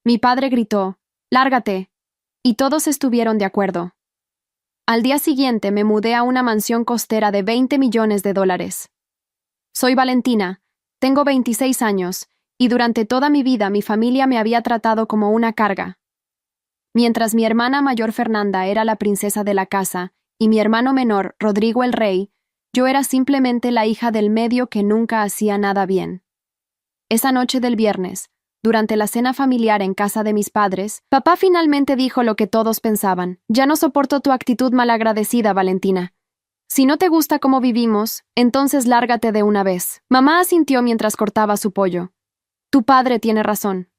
Mi padre gritó, «Lárgate», y todos estuvieron de acuerdo. Al día siguiente me mudé a una mansión costera de $20 millones. Soy Valentina, tengo 26 años, y durante toda mi vida mi familia me había tratado como una carga. Mientras mi hermana mayor Fernanda era la princesa de la casa y mi hermano menor, Rodrigo el rey, yo era simplemente la hija del medio que nunca hacía nada bien. Esa noche del viernes, durante la cena familiar en casa de mis padres, papá finalmente dijo lo que todos pensaban. «Ya no soporto tu actitud malagradecida, Valentina. Si no te gusta cómo vivimos, entonces lárgate de una vez». Mamá asintió mientras cortaba su pollo. «Tu padre tiene razón.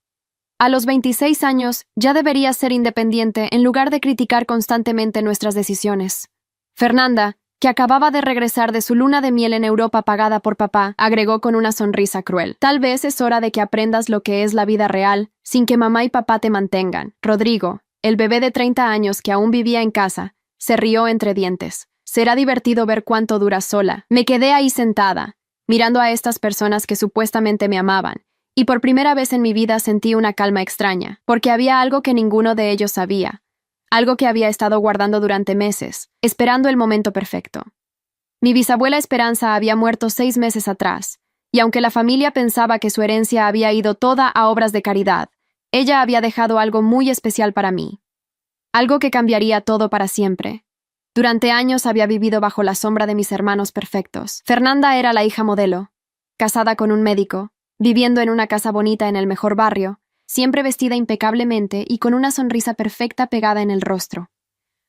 A los 26 años ya deberías ser independiente en lugar de criticar constantemente nuestras decisiones». Fernanda, que acababa de regresar de su luna de miel en Europa pagada por papá, agregó con una sonrisa cruel. «Tal vez es hora de que aprendas lo que es la vida real, sin que mamá y papá te mantengan». Rodrigo, el bebé de 30 años que aún vivía en casa, se rió entre dientes. «Será divertido ver cuánto duras sola». Me quedé ahí sentada, mirando a estas personas que supuestamente me amaban, y por primera vez en mi vida sentí una calma extraña, porque había algo que ninguno de ellos sabía. Algo que había estado guardando durante meses, esperando el momento perfecto. Mi bisabuela Esperanza había muerto 6 meses atrás, y aunque la familia pensaba que su herencia había ido toda a obras de caridad, ella había dejado algo muy especial para mí. Algo que cambiaría todo para siempre. Durante años había vivido bajo la sombra de mis hermanos perfectos. Fernanda era la hija modelo, casada con un médico, viviendo en una casa bonita en el mejor barrio, siempre vestida impecablemente y con una sonrisa perfecta pegada en el rostro.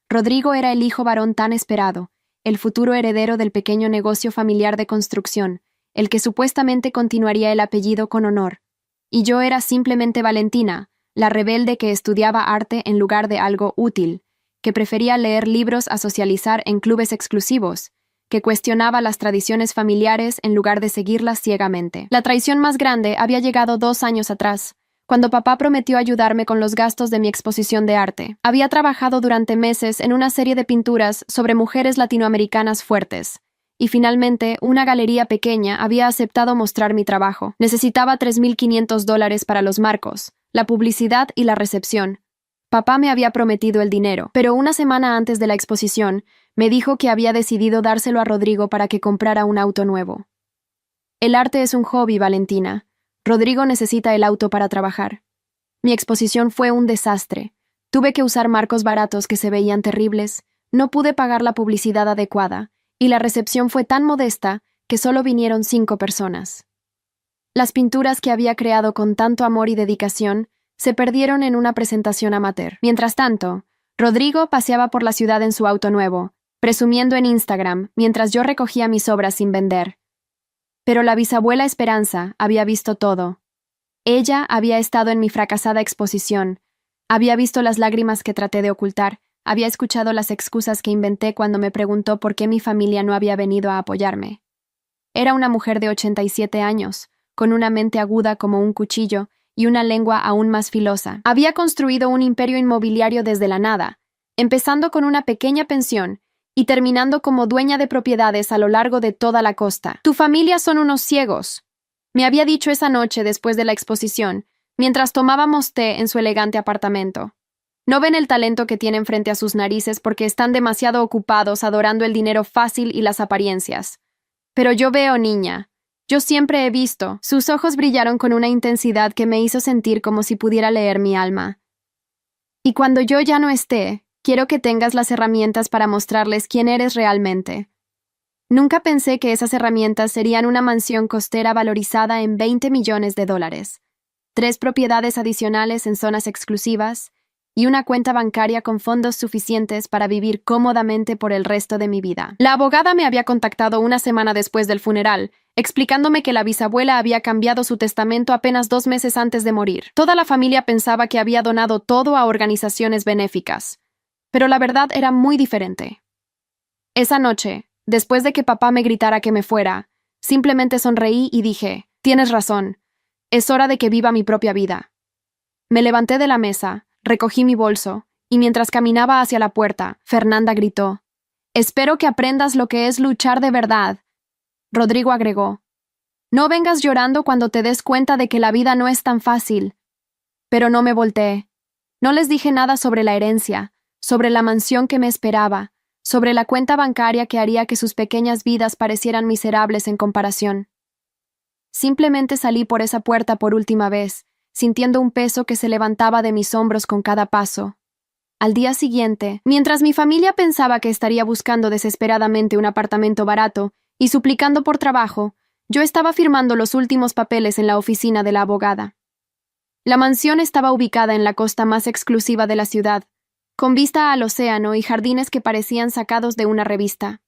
Rodrigo era el hijo varón tan esperado, el futuro heredero del pequeño negocio familiar de construcción, el que supuestamente continuaría el apellido con honor. Y yo era simplemente Valentina, la rebelde que estudiaba arte en lugar de algo útil, que prefería leer libros a socializar en clubes exclusivos, que cuestionaba las tradiciones familiares en lugar de seguirlas ciegamente. La traición más grande había llegado 2 años atrás, cuando papá prometió ayudarme con los gastos de mi exposición de arte. Había trabajado durante meses en una serie de pinturas sobre mujeres latinoamericanas fuertes, y finalmente una galería pequeña había aceptado mostrar mi trabajo. Necesitaba $3,500 para los marcos, la publicidad y la recepción. Papá me había prometido el dinero, pero una semana antes de la exposición, me dijo que había decidido dárselo a Rodrigo para que comprara un auto nuevo. El arte es un hobby, Valentina. Rodrigo necesita el auto para trabajar. Mi exposición fue un desastre. Tuve que usar marcos baratos que se veían terribles, no pude pagar la publicidad adecuada, y la recepción fue tan modesta que solo vinieron 5 personas. Las pinturas que había creado con tanto amor y dedicación se perdieron en una presentación amateur. Mientras tanto, Rodrigo paseaba por la ciudad en su auto nuevo, presumiendo en Instagram, mientras yo recogía mis obras sin vender. Pero la bisabuela Esperanza había visto todo. Ella había estado en mi fracasada exposición, había visto las lágrimas que traté de ocultar, había escuchado las excusas que inventé cuando me preguntó por qué mi familia no había venido a apoyarme. Era una mujer de 87 años, con una mente aguda como un cuchillo y una lengua aún más filosa. Había construido un imperio inmobiliario desde la nada, empezando con una pequeña pensión y terminando como dueña de propiedades a lo largo de toda la costa. «Tu familia son unos ciegos», me había dicho esa noche después de la exposición, mientras tomábamos té en su elegante apartamento. «No ven el talento que tienen frente a sus narices porque están demasiado ocupados adorando el dinero fácil y las apariencias. Pero yo veo, niña. Yo siempre he visto». Sus ojos brillaron con una intensidad que me hizo sentir como si pudiera leer mi alma. «Y cuando yo ya no esté, quiero que tengas las herramientas para mostrarles quién eres realmente». Nunca pensé que esas herramientas serían una mansión costera valorizada en $20 millones, 3 propiedades adicionales en zonas exclusivas y una cuenta bancaria con fondos suficientes para vivir cómodamente por el resto de mi vida. La abogada me había contactado una semana después del funeral, explicándome que la bisabuela había cambiado su testamento apenas 2 meses antes de morir. Toda la familia pensaba que había donado todo a organizaciones benéficas, pero la verdad era muy diferente. Esa noche, después de que papá me gritara que me fuera, simplemente sonreí y dije, «Tienes razón, es hora de que viva mi propia vida». Me levanté de la mesa, recogí mi bolso, y mientras caminaba hacia la puerta, Fernanda gritó, «Espero que aprendas lo que es luchar de verdad». Rodrigo agregó, «No vengas llorando cuando te des cuenta de que la vida no es tan fácil». pero no me volteé. No les dije nada sobre la herencia, sobre la mansión que me esperaba, sobre la cuenta bancaria que haría que sus pequeñas vidas parecieran miserables en comparación. Simplemente salí por esa puerta por última vez, sintiendo un peso que se levantaba de mis hombros con cada paso. Al día siguiente, mientras mi familia pensaba que estaría buscando desesperadamente un apartamento barato y suplicando por trabajo, yo estaba firmando los últimos papeles en la oficina de la abogada. La mansión estaba ubicada en la costa más exclusiva de la ciudad, con vista al océano y jardines que parecían sacados de una revista.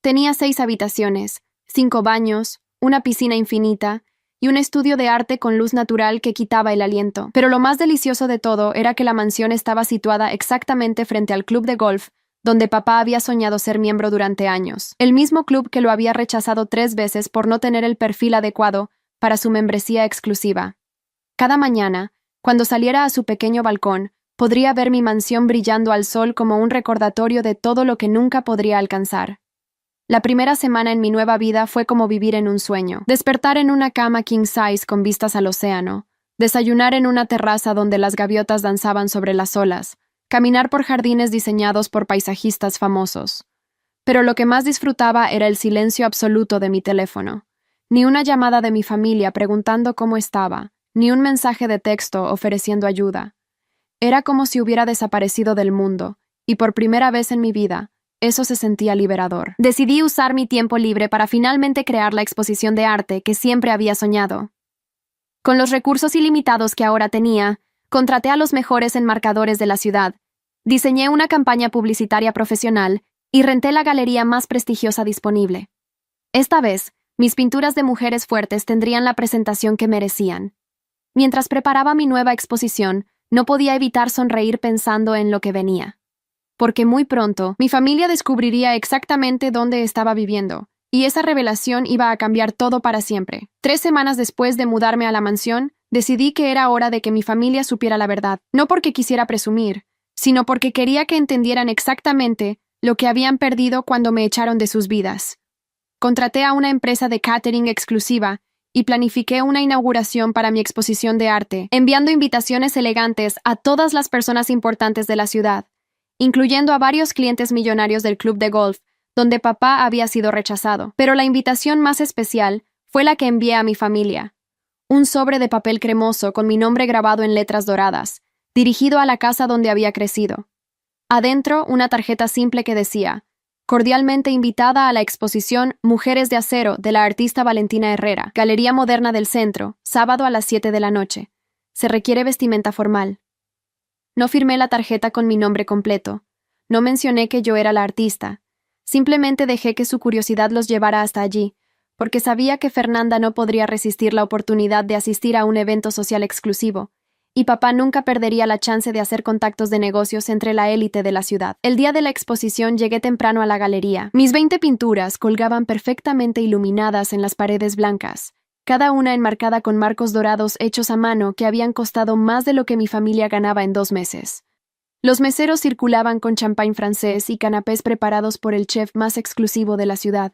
Tenía 6 habitaciones, 5 baños, una piscina infinita y un estudio de arte con luz natural que quitaba el aliento. Pero lo más delicioso de todo era que la mansión estaba situada exactamente frente al club de golf donde papá había soñado ser miembro durante años, el mismo club que lo había rechazado 3 veces por no tener el perfil adecuado para su membresía exclusiva. Cada mañana, cuando saliera a su pequeño balcón, podría ver mi mansión brillando al sol como un recordatorio de todo lo que nunca podría alcanzar. La primera semana en mi nueva vida fue como vivir en un sueño. Despertar en una cama king size con vistas al océano, desayunar en una terraza donde las gaviotas danzaban sobre las olas, caminar por jardines diseñados por paisajistas famosos. Pero lo que más disfrutaba era el silencio absoluto de mi teléfono. Ni una llamada de mi familia preguntando cómo estaba, ni un mensaje de texto ofreciendo ayuda. Era como si hubiera desaparecido del mundo, y por primera vez en mi vida, eso se sentía liberador. Decidí usar mi tiempo libre para finalmente crear la exposición de arte que siempre había soñado. Con los recursos ilimitados que ahora tenía, contraté a los mejores enmarcadores de la ciudad, diseñé una campaña publicitaria profesional y renté la galería más prestigiosa disponible. Esta vez, mis pinturas de mujeres fuertes tendrían la presentación que merecían. Mientras preparaba mi nueva exposición, no podía evitar sonreír pensando en lo que venía. Porque muy pronto, mi familia descubriría exactamente dónde estaba viviendo, y esa revelación iba a cambiar todo para siempre. 3 semanas después de mudarme a la mansión, decidí que era hora de que mi familia supiera la verdad, no porque quisiera presumir, sino porque quería que entendieran exactamente lo que habían perdido cuando me echaron de sus vidas. Contraté a una empresa de catering exclusiva y planifiqué una inauguración para mi exposición de arte, enviando invitaciones elegantes a todas las personas importantes de la ciudad, incluyendo a varios clientes millonarios del club de golf, donde papá había sido rechazado. Pero la invitación más especial fue la que envié a mi familia. Un sobre de papel cremoso con mi nombre grabado en letras doradas, dirigido a la casa donde había crecido. Adentro, una tarjeta simple que decía: cordialmente invitada a la exposición Mujeres de Acero de la artista Valentina Herrera, Galería Moderna del Centro, sábado a las 7 de la noche. Se requiere vestimenta formal. No firmé la tarjeta con mi nombre completo. No mencioné que yo era la artista. Simplemente dejé que su curiosidad los llevara hasta allí, porque sabía que Fernanda no podría resistir la oportunidad de asistir a un evento social exclusivo, y papá nunca perdería la chance de hacer contactos de negocios entre la élite de la ciudad. El día de la exposición llegué temprano a la galería. Mis 20 pinturas colgaban perfectamente iluminadas en las paredes blancas, cada una enmarcada con marcos dorados hechos a mano que habían costado más de lo que mi familia ganaba en 2 meses. Los meseros circulaban con champán francés y canapés preparados por el chef más exclusivo de la ciudad.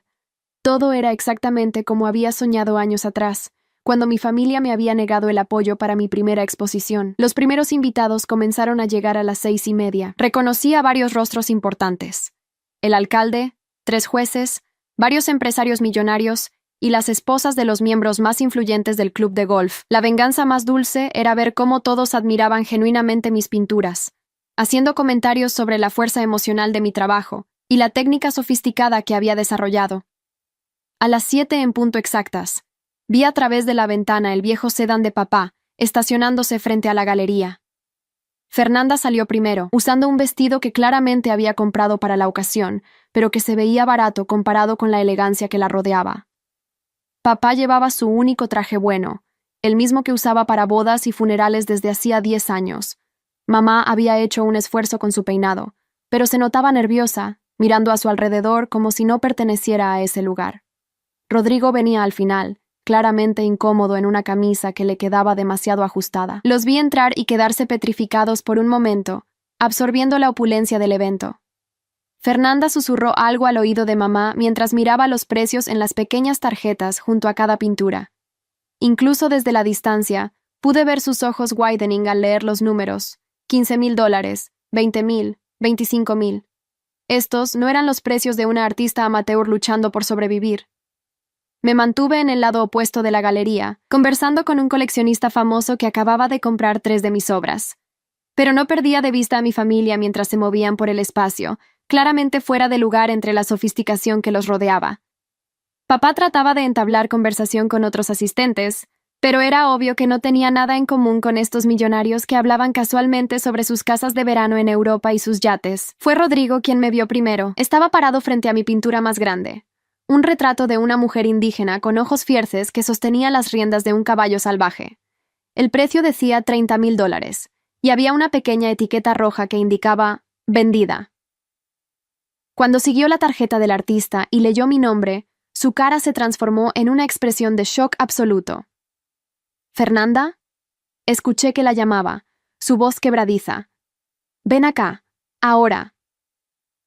Todo era exactamente como había soñado años atrás, cuando mi familia me había negado el apoyo para mi primera exposición. Los primeros invitados comenzaron a llegar a las 6:30. Reconocí a varios rostros importantes: el alcalde, 3 jueces, varios empresarios millonarios y las esposas de los miembros más influyentes del club de golf. La venganza más dulce era ver cómo todos admiraban genuinamente mis pinturas, haciendo comentarios sobre la fuerza emocional de mi trabajo y la técnica sofisticada que había desarrollado. A las 7 en punto exactas, vi a través de la ventana el viejo sedán de papá, estacionándose frente a la galería. Fernanda salió primero, usando un vestido que claramente había comprado para la ocasión, pero que se veía barato comparado con la elegancia que la rodeaba. Papá llevaba su único traje bueno, el mismo que usaba para bodas y funerales desde hacía 10 años. Mamá había hecho un esfuerzo con su peinado, pero se notaba nerviosa, mirando a su alrededor como si no perteneciera a ese lugar. Rodrigo venía al final, claramente incómodo en una camisa que le quedaba demasiado ajustada. Los vi entrar y quedarse petrificados por un momento, absorbiendo la opulencia del evento. Fernanda susurró algo al oído de mamá mientras miraba los precios en las pequeñas tarjetas junto a cada pintura. Incluso desde la distancia, Pude ver sus ojos widening al leer los números. $15,000, 20,000, 25,000. Estos no eran los precios de una artista amateur luchando por sobrevivir. Me mantuve en el lado opuesto de la galería, conversando con un coleccionista famoso que acababa de comprar 3 de mis obras. Pero no perdía de vista a mi familia mientras se movían por el espacio, claramente fuera de lugar entre la sofisticación que los rodeaba. Papá trataba de entablar conversación con otros asistentes, pero era obvio que no tenía nada en común con estos millonarios que hablaban casualmente sobre sus casas de verano en Europa y sus yates. Fue Rodrigo quien me vio primero. Estaba parado frente a mi pintura más grande. Un retrato de una mujer indígena con ojos fierces que sostenía las riendas de un caballo salvaje. El precio decía $30,000, y había una pequeña etiqueta roja que indicaba «vendida». Cuando siguió la tarjeta del artista y leyó mi nombre, su cara se transformó en una expresión de shock absoluto. «¿Fernanda?» Escuché que la llamaba, su voz quebradiza. «Ven acá, ahora».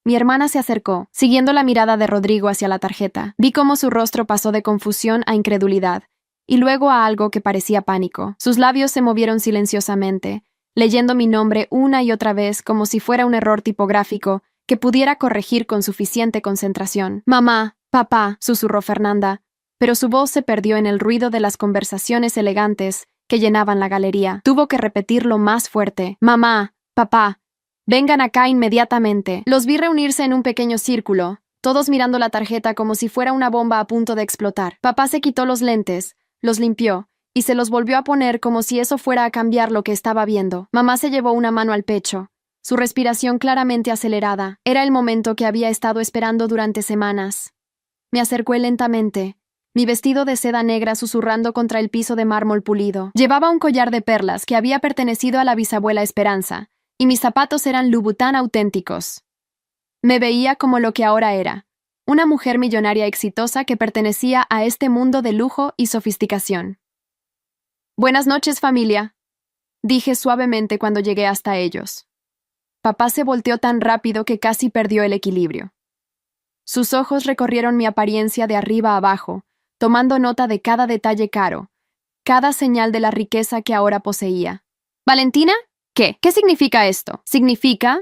Mi hermana se acercó, siguiendo la mirada de Rodrigo hacia la tarjeta. Vi cómo su rostro pasó de confusión a incredulidad, y luego a algo que parecía pánico. Sus labios se movieron silenciosamente, leyendo mi nombre una y otra vez como si fuera un error tipográfico que pudiera corregir con suficiente concentración. «Mamá, papá», susurró Fernanda, pero su voz se perdió en el ruido de las conversaciones elegantes que llenaban la galería. Tuvo que repetirlo más fuerte. «Mamá, papá, vengan acá inmediatamente». Los vi reunirse en un pequeño círculo, todos mirando la tarjeta como si fuera una bomba a punto de explotar. Papá se quitó los lentes, los limpió, y se los volvió a poner como si eso fuera a cambiar lo que estaba viendo. Mamá se llevó una mano al pecho, su respiración claramente acelerada. Era el momento que había estado esperando durante semanas. Me acerqué lentamente, mi vestido de seda negra susurrando contra el piso de mármol pulido. Llevaba un collar de perlas que había pertenecido a la bisabuela Esperanza, y mis zapatos eran Louboutin auténticos. Me veía como lo que ahora era, una mujer millonaria exitosa que pertenecía a este mundo de lujo y sofisticación. «Buenas noches, familia», dije suavemente cuando llegué hasta ellos. Papá se volteó tan rápido que casi perdió el equilibrio. Sus ojos recorrieron mi apariencia de arriba a abajo, tomando nota de cada detalle caro, cada señal de la riqueza que ahora poseía. «¿Valentina? ¿Qué? ¿Qué significa esto?» «Significa»,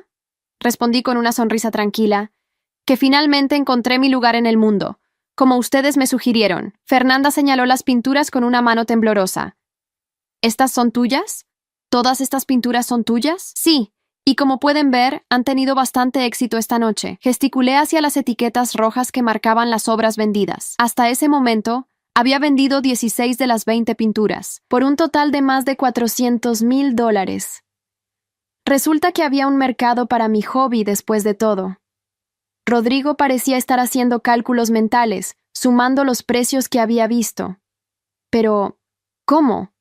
respondí con una sonrisa tranquila, «que finalmente encontré mi lugar en el mundo, como ustedes me sugirieron». Fernanda señaló las pinturas con una mano temblorosa. «¿Estas son tuyas? ¿Todas estas pinturas son tuyas?» «Sí. Y como pueden ver, han tenido bastante éxito esta noche». Gesticulé hacia las etiquetas rojas que marcaban las obras vendidas. Hasta ese momento, había vendido 16 de las 20 pinturas, por un total de más de $400,000. Resulta que había un mercado para mi hobby después de todo. Rodrigo parecía estar haciendo cálculos mentales, sumando los precios que había visto. Pero, ¿cómo?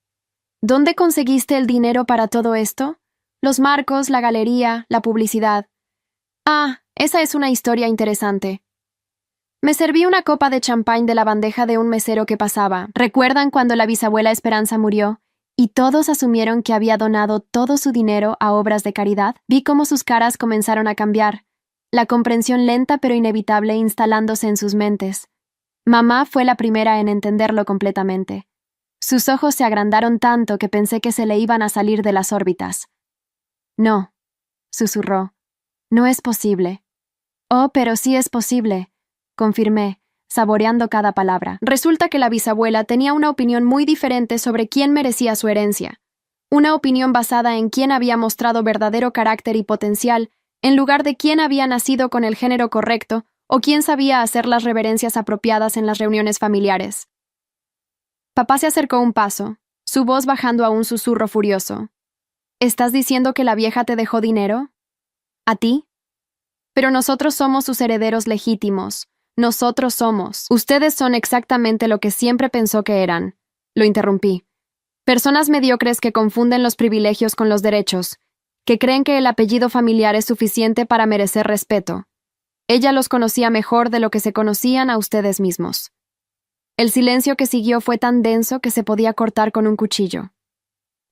¿Dónde conseguiste el dinero para todo esto? Los marcos, la galería, la publicidad. Ah, esa es una historia interesante. Me serví una copa de champán de la bandeja de un mesero que pasaba. ¿Recuerdan cuando la bisabuela Esperanza murió y todos asumieron que había donado todo su dinero a obras de caridad? Vi cómo sus caras comenzaron a cambiar, la comprensión lenta pero inevitable instalándose en sus mentes. Mamá fue la primera en entenderlo completamente. Sus ojos se agrandaron tanto que pensé que se le iban a salir de las órbitas. «No», susurró, «no es posible». «Oh, pero sí es posible», confirmé, saboreando cada palabra. Resulta que la bisabuela tenía una opinión muy diferente sobre quién merecía su herencia. Una opinión basada en quién había mostrado verdadero carácter y potencial, en lugar de quién había nacido con el género correcto o quién sabía hacer las reverencias apropiadas en las reuniones familiares. Papá se acercó un paso, su voz bajando a un susurro furioso. ¿Estás diciendo que la vieja te dejó dinero? ¿A ti? Pero nosotros somos sus herederos legítimos. Nosotros somos. Ustedes son exactamente lo que siempre pensó que eran. Lo interrumpí. Personas mediocres que confunden los privilegios con los derechos, que creen que el apellido familiar es suficiente para merecer respeto. Ella los conocía mejor de lo que se conocían a ustedes mismos. El silencio que siguió fue tan denso que se podía cortar con un cuchillo.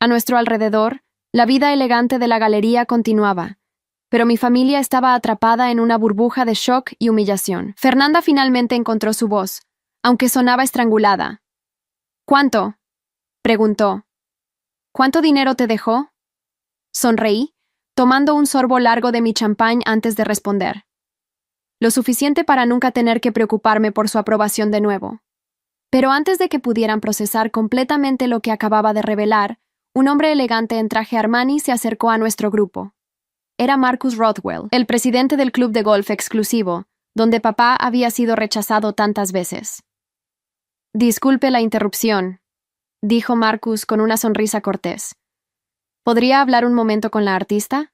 A nuestro alrededor, la vida elegante de la galería continuaba, pero mi familia estaba atrapada en una burbuja de shock y humillación. Fernanda finalmente encontró su voz, aunque sonaba estrangulada. «¿Cuánto?», preguntó. ¿Cuánto dinero te dejó? Sonreí, tomando un sorbo largo de mi champán antes de responder. Lo suficiente para nunca tener que preocuparme por su aprobación de nuevo. Pero antes de que pudieran procesar completamente lo que acababa de revelar, un hombre elegante en traje Armani se acercó a nuestro grupo. Era Marcus Rothwell, el presidente del club de golf exclusivo, donde papá había sido rechazado tantas veces. Disculpe la interrupción, dijo Marcus con una sonrisa cortés. ¿Podría hablar un momento con la artista?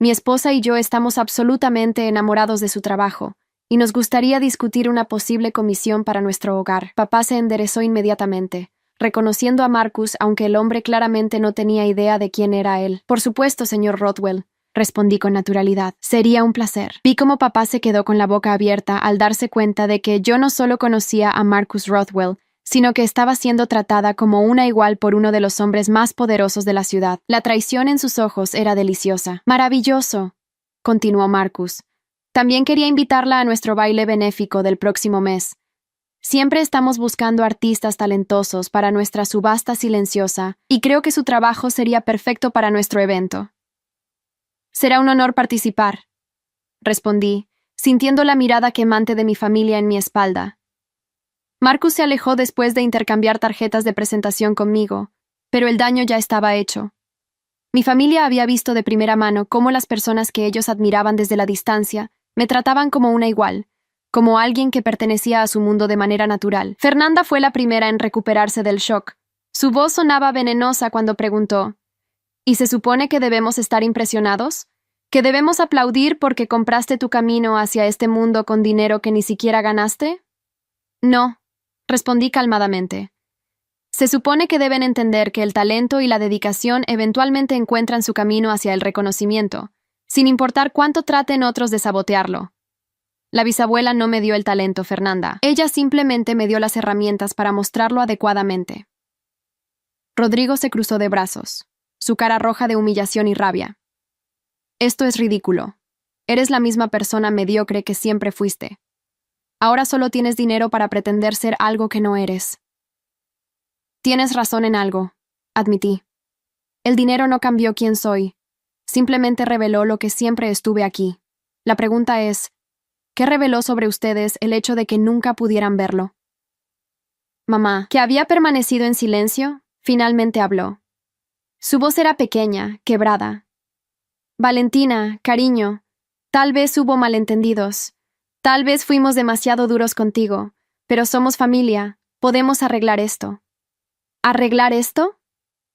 Mi esposa y yo estamos absolutamente enamorados de su trabajo, y nos gustaría discutir una posible comisión para nuestro hogar. Papá se enderezó inmediatamente, reconociendo a Marcus, aunque el hombre claramente no tenía idea de quién era él. Por supuesto, señor Rothwell, respondí con naturalidad. Sería un placer. Vi cómo papá se quedó con la boca abierta al darse cuenta de que yo no solo conocía a Marcus Rothwell, sino que estaba siendo tratada como una igual por uno de los hombres más poderosos de la ciudad. La traición en sus ojos era deliciosa. Maravilloso, continuó Marcus. También quería invitarla a nuestro baile benéfico del próximo mes. Siempre estamos buscando artistas talentosos para nuestra subasta silenciosa, y creo que su trabajo sería perfecto para nuestro evento. Será un honor participar, respondí, sintiendo la mirada quemante de mi familia en mi espalda. Marcus se alejó después de intercambiar tarjetas de presentación conmigo, pero el daño ya estaba hecho. Mi familia había visto de primera mano cómo las personas que ellos admiraban desde la distancia me trataban como una igual, como alguien que pertenecía a su mundo de manera natural. Fernanda fue la primera en recuperarse del shock. Su voz sonaba venenosa cuando preguntó, ¿y se supone que debemos estar impresionados? ¿Que debemos aplaudir porque compraste tu camino hacia este mundo con dinero que ni siquiera ganaste? No, respondí calmadamente. Se supone que deben entender que el talento y la dedicación eventualmente encuentran su camino hacia el reconocimiento, sin importar cuánto traten otros de sabotearlo. La bisabuela no me dio el talento, Fernanda. Ella simplemente me dio las herramientas para mostrarlo adecuadamente. Rodrigo se cruzó de brazos, su cara roja de humillación y rabia. Esto es ridículo. Eres la misma persona mediocre que siempre fuiste. Ahora solo tienes dinero para pretender ser algo que no eres. Tienes razón en algo, admití. El dinero no cambió quién soy. Simplemente reveló lo que siempre estuve aquí. La pregunta es, ¿qué reveló sobre ustedes el hecho de que nunca pudieran verlo? Mamá, que había permanecido en silencio, finalmente habló. Su voz era pequeña, quebrada. Valentina, cariño, tal vez hubo malentendidos. Tal vez fuimos demasiado duros contigo, pero somos familia, podemos arreglar esto. ¿Arreglar esto?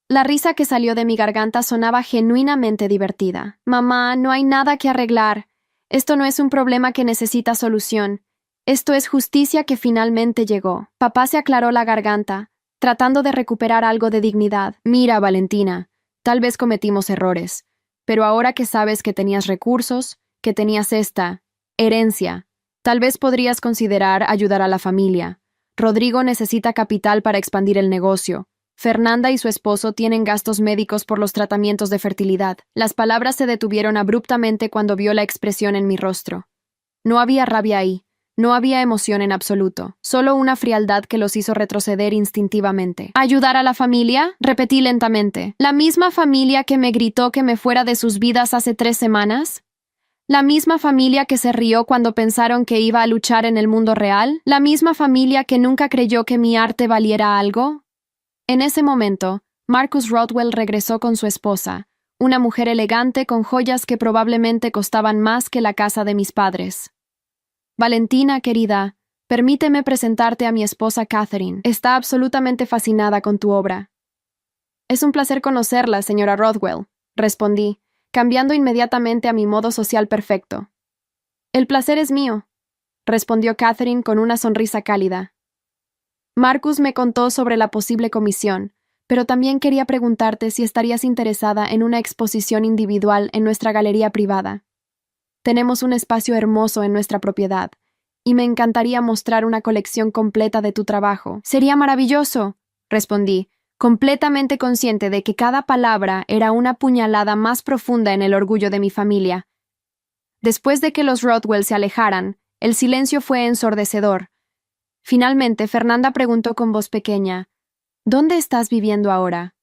La risa que salió de mi garganta sonaba genuinamente divertida. Mamá, no hay nada que arreglar. Esto no es un problema que necesita solución. Esto es justicia que finalmente llegó. Papá se aclaró la garganta, tratando de recuperar algo de dignidad. Mira, Valentina, tal vez cometimos errores, pero ahora que sabes que tenías recursos, que tenías esta herencia, tal vez podrías considerar ayudar a la familia. Rodrigo necesita capital para expandir el negocio. Fernanda y su esposo tienen gastos médicos por los tratamientos de fertilidad. Las palabras se detuvieron abruptamente cuando vio la expresión en mi rostro. No había rabia ahí, no había emoción en absoluto, solo una frialdad que los hizo retroceder instintivamente. ¿Ayudar a la familia? Repetí lentamente. ¿La misma familia que me gritó que me fuera de sus vidas hace 3 semanas? ¿La misma familia que se rió cuando pensaron que iba a luchar en el mundo real? ¿La misma familia que nunca creyó que mi arte valiera algo? En ese momento, Marcus Rothwell regresó con su esposa, una mujer elegante con joyas que probablemente costaban más que la casa de mis padres. Valentina, querida, permíteme presentarte a mi esposa Catherine. Está absolutamente fascinada con tu obra. Es un placer conocerla, señora Rothwell, respondí, cambiando inmediatamente a mi modo social perfecto. El placer es mío, respondió Catherine con una sonrisa cálida. Marcus me contó sobre la posible comisión, pero también quería preguntarte si estarías interesada en una exposición individual en nuestra galería privada. Tenemos un espacio hermoso en nuestra propiedad, y me encantaría mostrar una colección completa de tu trabajo. Sería maravilloso, respondí, completamente consciente de que cada palabra era una puñalada más profunda en el orgullo de mi familia. Después de que los Rothwell se alejaran, el silencio fue ensordecedor. Finalmente, Fernanda preguntó con voz pequeña, ¿Dónde estás viviendo ahora?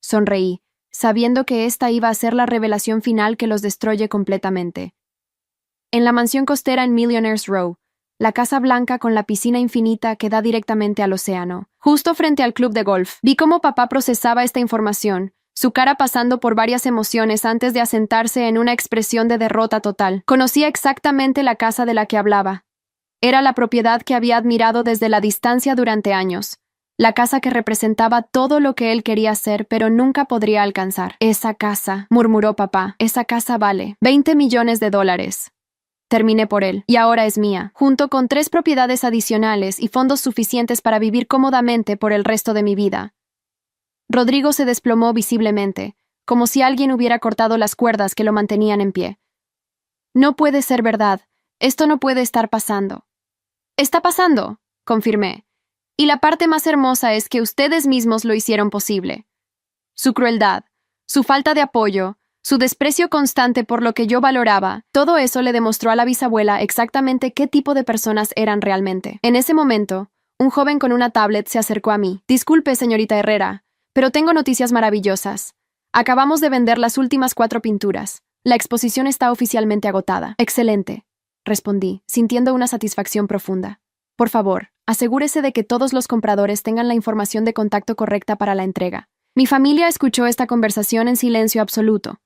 Sonreí, sabiendo que esta iba a ser la revelación final que los destruye completamente. En la mansión costera en Millionaires Row, la casa blanca con la piscina infinita que da directamente al océano, justo frente al club de golf, vi cómo papá procesaba esta información, su cara pasando por varias emociones antes de asentarse en una expresión de derrota total. Conocía exactamente la casa de la que hablaba. Era la propiedad que había admirado desde la distancia durante años. La casa que representaba todo lo que él quería hacer, pero nunca podría alcanzar. Esa casa, murmuró papá, esa casa vale $20 millones. Terminé por él, y ahora es mía, junto con 3 propiedades adicionales y fondos suficientes para vivir cómodamente por el resto de mi vida. Rodrigo se desplomó visiblemente, como si alguien hubiera cortado las cuerdas que lo mantenían en pie. No puede ser verdad. Esto no puede estar pasando. Está pasando, confirmé. Y la parte más hermosa es que ustedes mismos lo hicieron posible. Su crueldad, su falta de apoyo, su desprecio constante por lo que yo valoraba, todo eso le demostró a la bisabuela exactamente qué tipo de personas eran realmente. En ese momento, un joven con una tablet se acercó a mí. Disculpe, señorita Herrera, pero tengo noticias maravillosas. Acabamos de vender las últimas 4 pinturas. La exposición está oficialmente agotada. Excelente, respondí, sintiendo una satisfacción profunda. Por favor, asegúrese de que todos los compradores tengan la información de contacto correcta para la entrega. Mi familia escuchó esta conversación en silencio absoluto.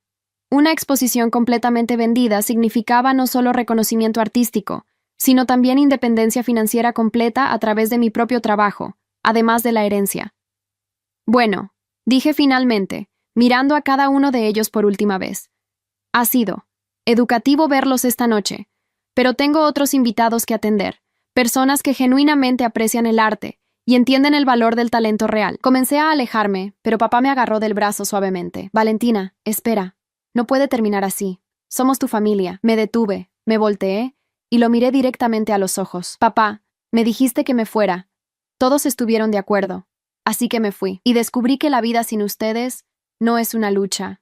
Una exposición completamente vendida significaba no solo reconocimiento artístico, sino también independencia financiera completa a través de mi propio trabajo, además de la herencia. Bueno, dije finalmente, mirando a cada uno de ellos por última vez. Ha sido educativo verlos esta noche, pero tengo otros invitados que atender, personas que genuinamente aprecian el arte y entienden el valor del talento real. Comencé a alejarme, pero papá me agarró del brazo suavemente. Valentina, espera. No puede terminar así. Somos tu familia. Me detuve, me volteé y lo miré directamente a los ojos. Papá, me dijiste que me fuera. Todos estuvieron de acuerdo. Así que me fui, y descubrí que la vida sin ustedes no es una lucha,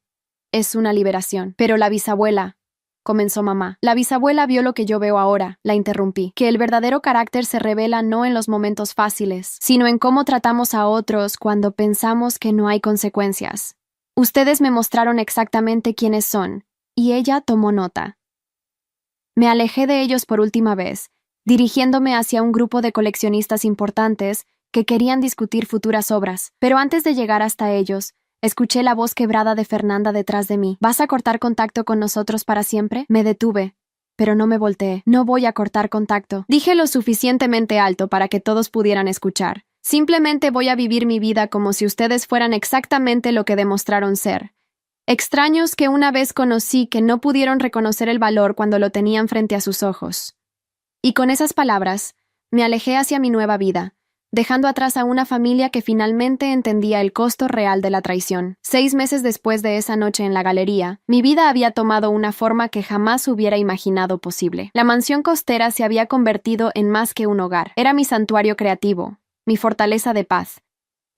es una liberación. Pero la bisabuela, comenzó mamá. La bisabuela vio lo que yo veo ahora, la interrumpí, que el verdadero carácter se revela no en los momentos fáciles, sino en cómo tratamos a otros cuando pensamos que no hay consecuencias. Ustedes me mostraron exactamente quiénes son, y ella tomó nota. Me alejé de ellos por última vez, dirigiéndome hacia un grupo de coleccionistas importantes que querían discutir futuras obras, pero antes de llegar hasta ellos, escuché la voz quebrada de Fernanda detrás de mí. ¿Vas a cortar contacto con nosotros para siempre? Me detuve, pero no me volteé. No voy a cortar contacto. Dije lo suficientemente alto para que todos pudieran escuchar. Simplemente voy a vivir mi vida como si ustedes fueran exactamente lo que demostraron ser. Extraños que una vez conocí que no pudieron reconocer el valor cuando lo tenían frente a sus ojos. Y con esas palabras, me alejé hacia mi nueva vida, dejando atrás a una familia que finalmente entendía el costo real de la traición. 6 meses después de esa noche en la galería, mi vida había tomado una forma que jamás hubiera imaginado posible. La mansión costera se había convertido en más que un hogar. Era mi santuario creativo, mi fortaleza de paz,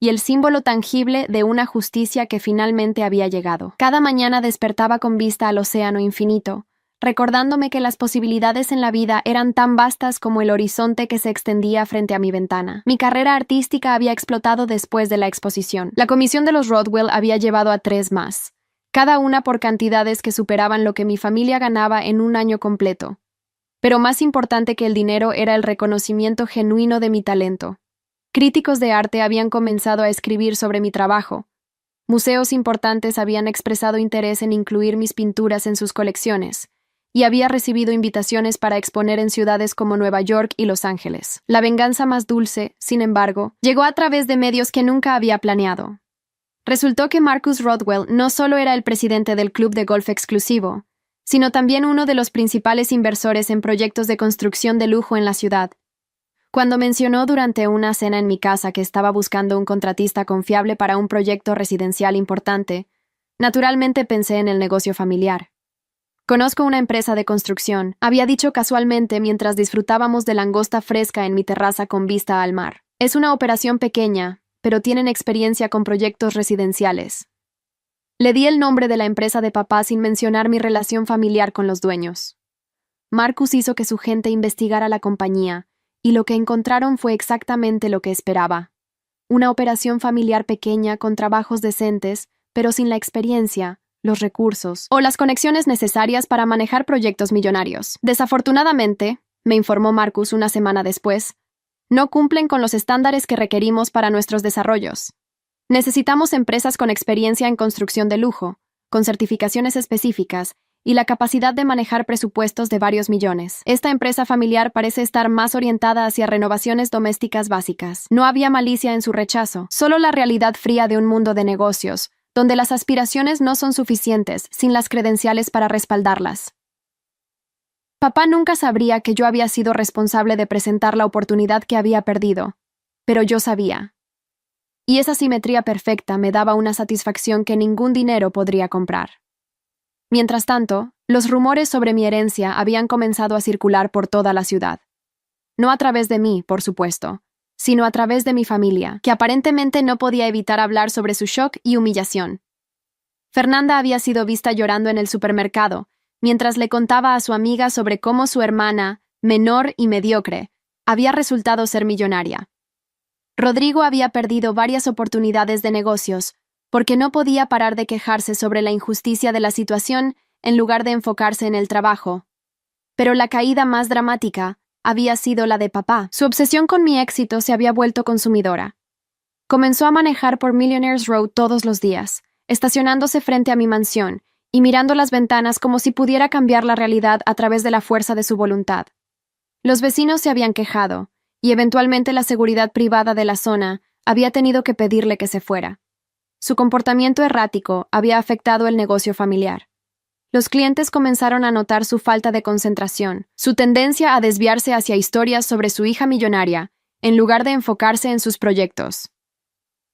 y el símbolo tangible de una justicia que finalmente había llegado. Cada mañana despertaba con vista al océano infinito, recordándome que las posibilidades en la vida eran tan vastas como el horizonte que se extendía frente a mi ventana. Mi carrera artística había explotado después de la exposición. La comisión de los Rodwell había llevado a 3 más, cada una por cantidades que superaban lo que mi familia ganaba en un año completo. Pero más importante que el dinero era el reconocimiento genuino de mi talento. Críticos de arte habían comenzado a escribir sobre mi trabajo. Museos importantes habían expresado interés en incluir mis pinturas en sus colecciones, y había recibido invitaciones para exponer en ciudades como Nueva York y Los Ángeles. La venganza más dulce, sin embargo, llegó a través de medios que nunca había planeado. Resultó que Marcus Rodwell no solo era el presidente del club de golf exclusivo, sino también uno de los principales inversores en proyectos de construcción de lujo en la ciudad. Cuando mencionó durante una cena en mi casa que estaba buscando un contratista confiable para un proyecto residencial importante, naturalmente pensé en el negocio familiar. Conozco una empresa de construcción, había dicho casualmente mientras disfrutábamos de langosta fresca en mi terraza con vista al mar. Es una operación pequeña, pero tienen experiencia con proyectos residenciales. Le di el nombre de la empresa de papá sin mencionar mi relación familiar con los dueños. Marcus hizo que su gente investigara la compañía, y lo que encontraron fue exactamente lo que esperaba. una operación familiar pequeña con trabajos decentes, pero sin la experiencia, los recursos o las conexiones necesarias para manejar proyectos millonarios. Desafortunadamente, me informó Marcus una semana después, no cumplen con los estándares que requerimos para nuestros desarrollos. Necesitamos empresas con experiencia en construcción de lujo, con certificaciones específicas y la capacidad de manejar presupuestos de varios millones. Esta empresa familiar parece estar más orientada hacia renovaciones domésticas básicas. No había malicia en su rechazo, solo la realidad fría de un mundo de negocios, donde las aspiraciones no son suficientes sin las credenciales para respaldarlas. Papá nunca sabría que yo había sido responsable de presentar la oportunidad que había perdido, pero yo sabía. Y esa simetría perfecta me daba una satisfacción que ningún dinero podría comprar. Mientras tanto, los rumores sobre mi herencia habían comenzado a circular por toda la ciudad. No a través de mí, por supuesto, sino a través de mi familia, que aparentemente no podía evitar hablar sobre su shock y humillación. Fernanda había sido vista llorando en el supermercado, mientras le contaba a su amiga sobre cómo su hermana, menor y mediocre, había resultado ser millonaria. Rodrigo había perdido varias oportunidades de negocios, porque no podía parar de quejarse sobre la injusticia de la situación en lugar de enfocarse en el trabajo. Pero la caída más dramática había sido la de papá. Su obsesión con mi éxito se había vuelto consumidora. Comenzó a manejar por Millionaires Road todos los días, estacionándose frente a mi mansión y mirando las ventanas como si pudiera cambiar la realidad a través de la fuerza de su voluntad. Los vecinos se habían quejado, y eventualmente la seguridad privada de la zona había tenido que pedirle que se fuera. Su comportamiento errático había afectado el negocio familiar. Los clientes comenzaron a notar su falta de concentración, su tendencia a desviarse hacia historias sobre su hija millonaria, en lugar de enfocarse en sus proyectos.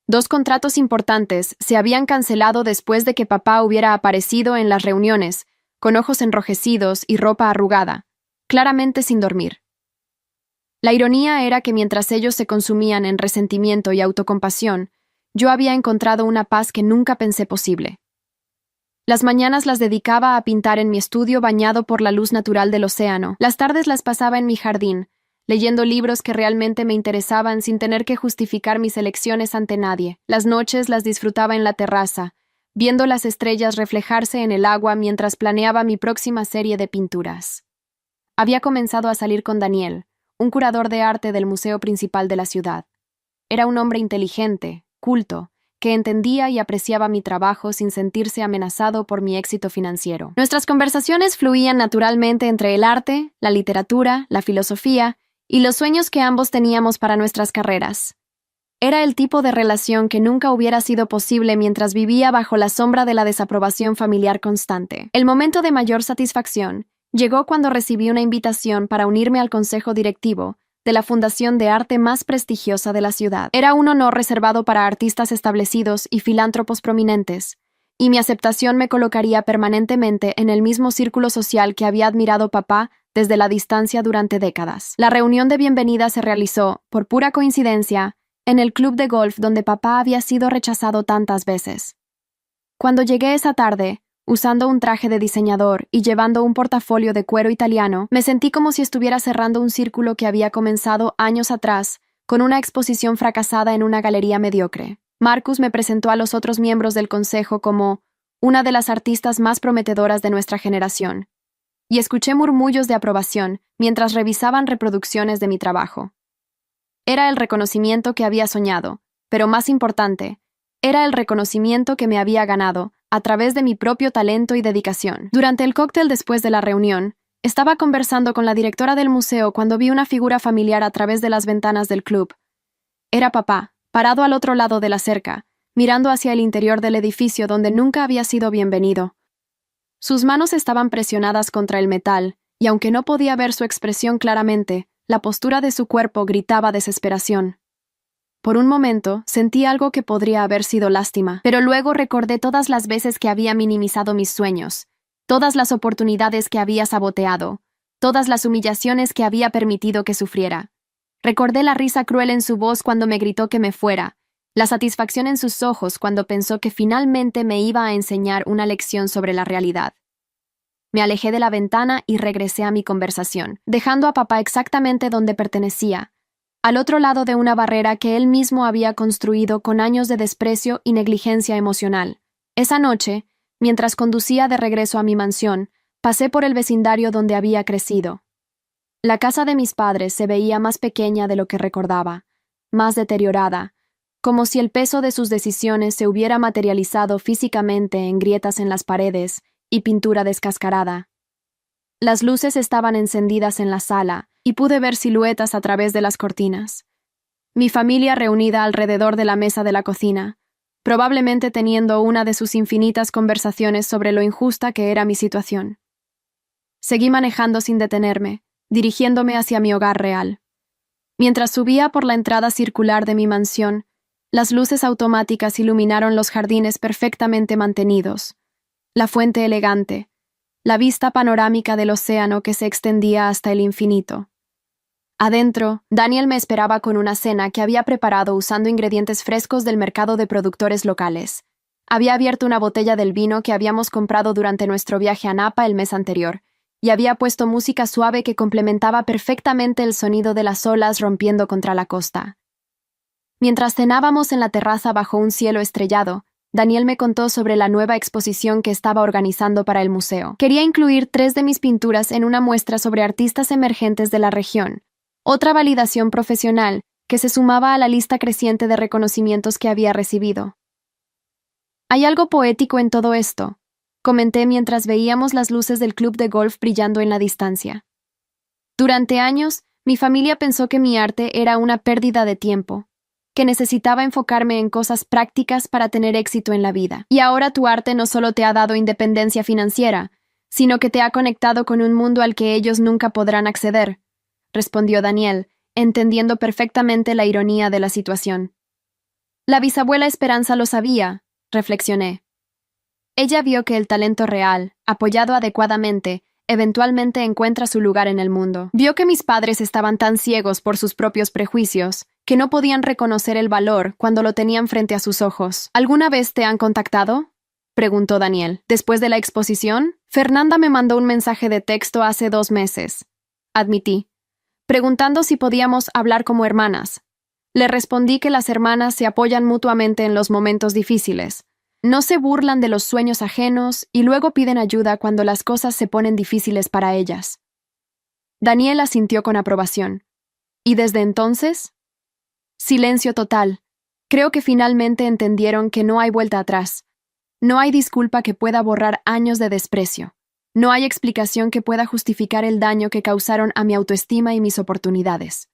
2 contratos importantes se habían cancelado después de que papá hubiera aparecido en las reuniones, con ojos enrojecidos y ropa arrugada, claramente sin dormir. La ironía era que mientras ellos se consumían en resentimiento y autocompasión, yo había encontrado una paz que nunca pensé posible. Las mañanas las dedicaba a pintar en mi estudio bañado por la luz natural del océano. Las tardes las pasaba en mi jardín, leyendo libros que realmente me interesaban sin tener que justificar mis elecciones ante nadie. Las noches las disfrutaba en la terraza, viendo las estrellas reflejarse en el agua mientras planeaba mi próxima serie de pinturas. Había comenzado a salir con Daniel, un curador de arte del museo principal de la ciudad. Era un hombre inteligente, culto, que entendía y apreciaba mi trabajo sin sentirse amenazado por mi éxito financiero. Nuestras conversaciones fluían naturalmente entre el arte, la literatura, la filosofía y los sueños que ambos teníamos para nuestras carreras. Era el tipo de relación que nunca hubiera sido posible mientras vivía bajo la sombra de la desaprobación familiar constante. El momento de mayor satisfacción llegó cuando recibí una invitación para unirme al consejo directivo de la fundación de arte más prestigiosa de la ciudad. Era un honor reservado para artistas establecidos y filántropos prominentes, y mi aceptación me colocaría permanentemente en el mismo círculo social que había admirado papá desde la distancia durante décadas. La reunión de bienvenida se realizó, por pura coincidencia, en el club de golf donde papá había sido rechazado tantas veces. Cuando llegué esa tarde, usando un traje de diseñador y llevando un portafolio de cuero italiano, me sentí como si estuviera cerrando un círculo que había comenzado años atrás con una exposición fracasada en una galería mediocre. Marcus me presentó a los otros miembros del consejo como una de las artistas más prometedoras de nuestra generación, y escuché murmullos de aprobación mientras revisaban reproducciones de mi trabajo. Era el reconocimiento que había soñado, pero más importante, era el reconocimiento que me había ganado a través de mi propio talento y dedicación. Durante el cóctel después de la reunión, estaba conversando con la directora del museo cuando vi una figura familiar a través de las ventanas del club. Era papá, parado al otro lado de la cerca, mirando hacia el interior del edificio donde nunca había sido bienvenido. Sus manos estaban presionadas contra el metal, y aunque no podía ver su expresión claramente, la postura de su cuerpo gritaba desesperación. Por un momento, sentí algo que podría haber sido lástima, pero luego recordé todas las veces que había minimizado mis sueños, todas las oportunidades que había saboteado, todas las humillaciones que había permitido que sufriera. Recordé la risa cruel en su voz cuando me gritó que me fuera, la satisfacción en sus ojos cuando pensó que finalmente me iba a enseñar una lección sobre la realidad. Me alejé de la ventana y regresé a mi conversación, dejando a papá exactamente donde pertenecía, al otro lado de una barrera que él mismo había construido con años de desprecio y negligencia emocional. Esa noche, mientras conducía de regreso a mi mansión, pasé por el vecindario donde había crecido. La casa de mis padres se veía más pequeña de lo que recordaba, más deteriorada, como si el peso de sus decisiones se hubiera materializado físicamente en grietas en las paredes y pintura descascarada. Las luces estaban encendidas en la sala y pude ver siluetas a través de las cortinas. Mi familia reunida alrededor de la mesa de la cocina, probablemente teniendo una de sus infinitas conversaciones sobre lo injusta que era mi situación. Seguí manejando sin detenerme, dirigiéndome hacia mi hogar real. Mientras subía por la entrada circular de mi mansión, las luces automáticas iluminaron los jardines perfectamente mantenidos, la fuente elegante, la vista panorámica del océano que se extendía hasta el infinito. Adentro, Daniel me esperaba con una cena que había preparado usando ingredientes frescos del mercado de productores locales. Había abierto una botella del vino que habíamos comprado durante nuestro viaje a Napa el mes anterior, y había puesto música suave que complementaba perfectamente el sonido de las olas rompiendo contra la costa. Mientras cenábamos en la terraza bajo un cielo estrellado, Daniel me contó sobre la nueva exposición que estaba organizando para el museo. Quería incluir 3 de mis pinturas en una muestra sobre artistas emergentes de la región, otra validación profesional que se sumaba a la lista creciente de reconocimientos que había recibido. Hay algo poético en todo esto, comenté mientras veíamos las luces del club de golf brillando en la distancia. Durante años, mi familia pensó que mi arte era una pérdida de tiempo, que necesitaba enfocarme en cosas prácticas para tener éxito en la vida. Y ahora tu arte no solo te ha dado independencia financiera, sino que te ha conectado con un mundo al que ellos nunca podrán acceder, respondió Daniel, entendiendo perfectamente la ironía de la situación. La bisabuela Esperanza lo sabía, reflexioné. Ella vio que el talento real, apoyado adecuadamente, eventualmente encuentra su lugar en el mundo. Vio que mis padres estaban tan ciegos por sus propios prejuicios que no podían reconocer el valor cuando lo tenían frente a sus ojos. ¿Alguna vez te han contactado?, preguntó Daniel. Después de la exposición, Fernanda me mandó un mensaje de texto hace 2 meses, admití, preguntando si podíamos hablar como hermanas. Le respondí que las hermanas se apoyan mutuamente en los momentos difíciles. No se burlan de los sueños ajenos y luego piden ayuda cuando las cosas se ponen difíciles para ellas. Daniel asintió con aprobación. ¿Y desde entonces? Silencio total. Creo que finalmente entendieron que no hay vuelta atrás. No hay disculpa que pueda borrar años de desprecio. No hay explicación que pueda justificar el daño que causaron a mi autoestima y mis oportunidades.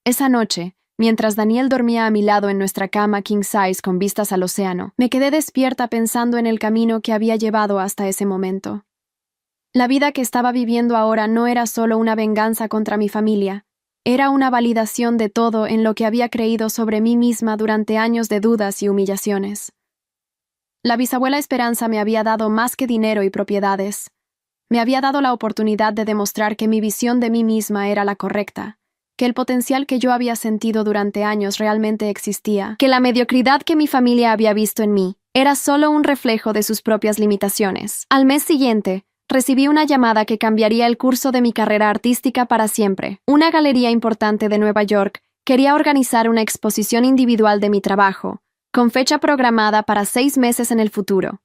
Esa noche, mientras Daniel dormía a mi lado en nuestra cama king size con vistas al océano, me quedé despierta pensando en el camino que había llevado hasta ese momento. La vida que estaba viviendo ahora no era solo una venganza contra mi familia, era una validación de todo en lo que había creído sobre mí misma durante años de dudas y humillaciones. La bisabuela Esperanza me había dado más que dinero y propiedades. Me había dado la oportunidad de demostrar que mi visión de mí misma era la correcta, que el potencial que yo había sentido durante años realmente existía, que la mediocridad que mi familia había visto en mí era solo un reflejo de sus propias limitaciones. Al mes siguiente, recibí una llamada que cambiaría el curso de mi carrera artística para siempre. Una galería importante de Nueva York quería organizar una exposición individual de mi trabajo, con fecha programada para 6 meses en el futuro.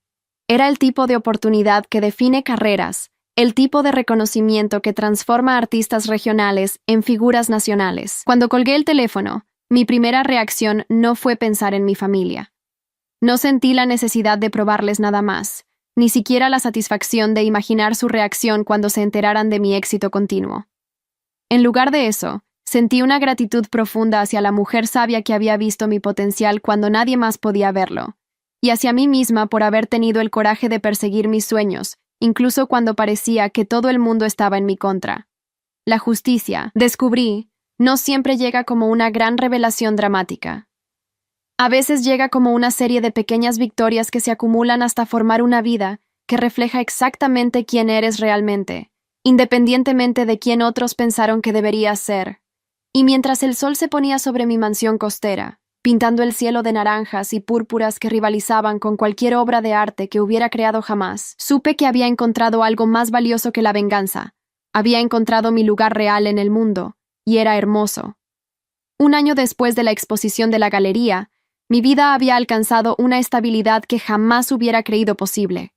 Era el tipo de oportunidad que define carreras, el tipo de reconocimiento que transforma a artistas regionales en figuras nacionales. Cuando colgué el teléfono, mi primera reacción no fue pensar en mi familia. No sentí la necesidad de probarles nada más, ni siquiera la satisfacción de imaginar su reacción cuando se enteraran de mi éxito continuo. En lugar de eso, sentí una gratitud profunda hacia la mujer sabia que había visto mi potencial cuando nadie más podía verlo, y hacia mí misma por haber tenido el coraje de perseguir mis sueños, incluso cuando parecía que todo el mundo estaba en mi contra. La justicia, descubrí, no siempre llega como una gran revelación dramática. A veces llega como una serie de pequeñas victorias que se acumulan hasta formar una vida que refleja exactamente quién eres realmente, independientemente de quién otros pensaron que deberías ser. Y mientras el sol se ponía sobre mi mansión costera, pintando el cielo de naranjas y púrpuras que rivalizaban con cualquier obra de arte que hubiera creado jamás, supe que había encontrado algo más valioso que la venganza. Había encontrado mi lugar real en el mundo, y era hermoso. Un año después de la exposición de la galería, mi vida había alcanzado una estabilidad que jamás hubiera creído posible.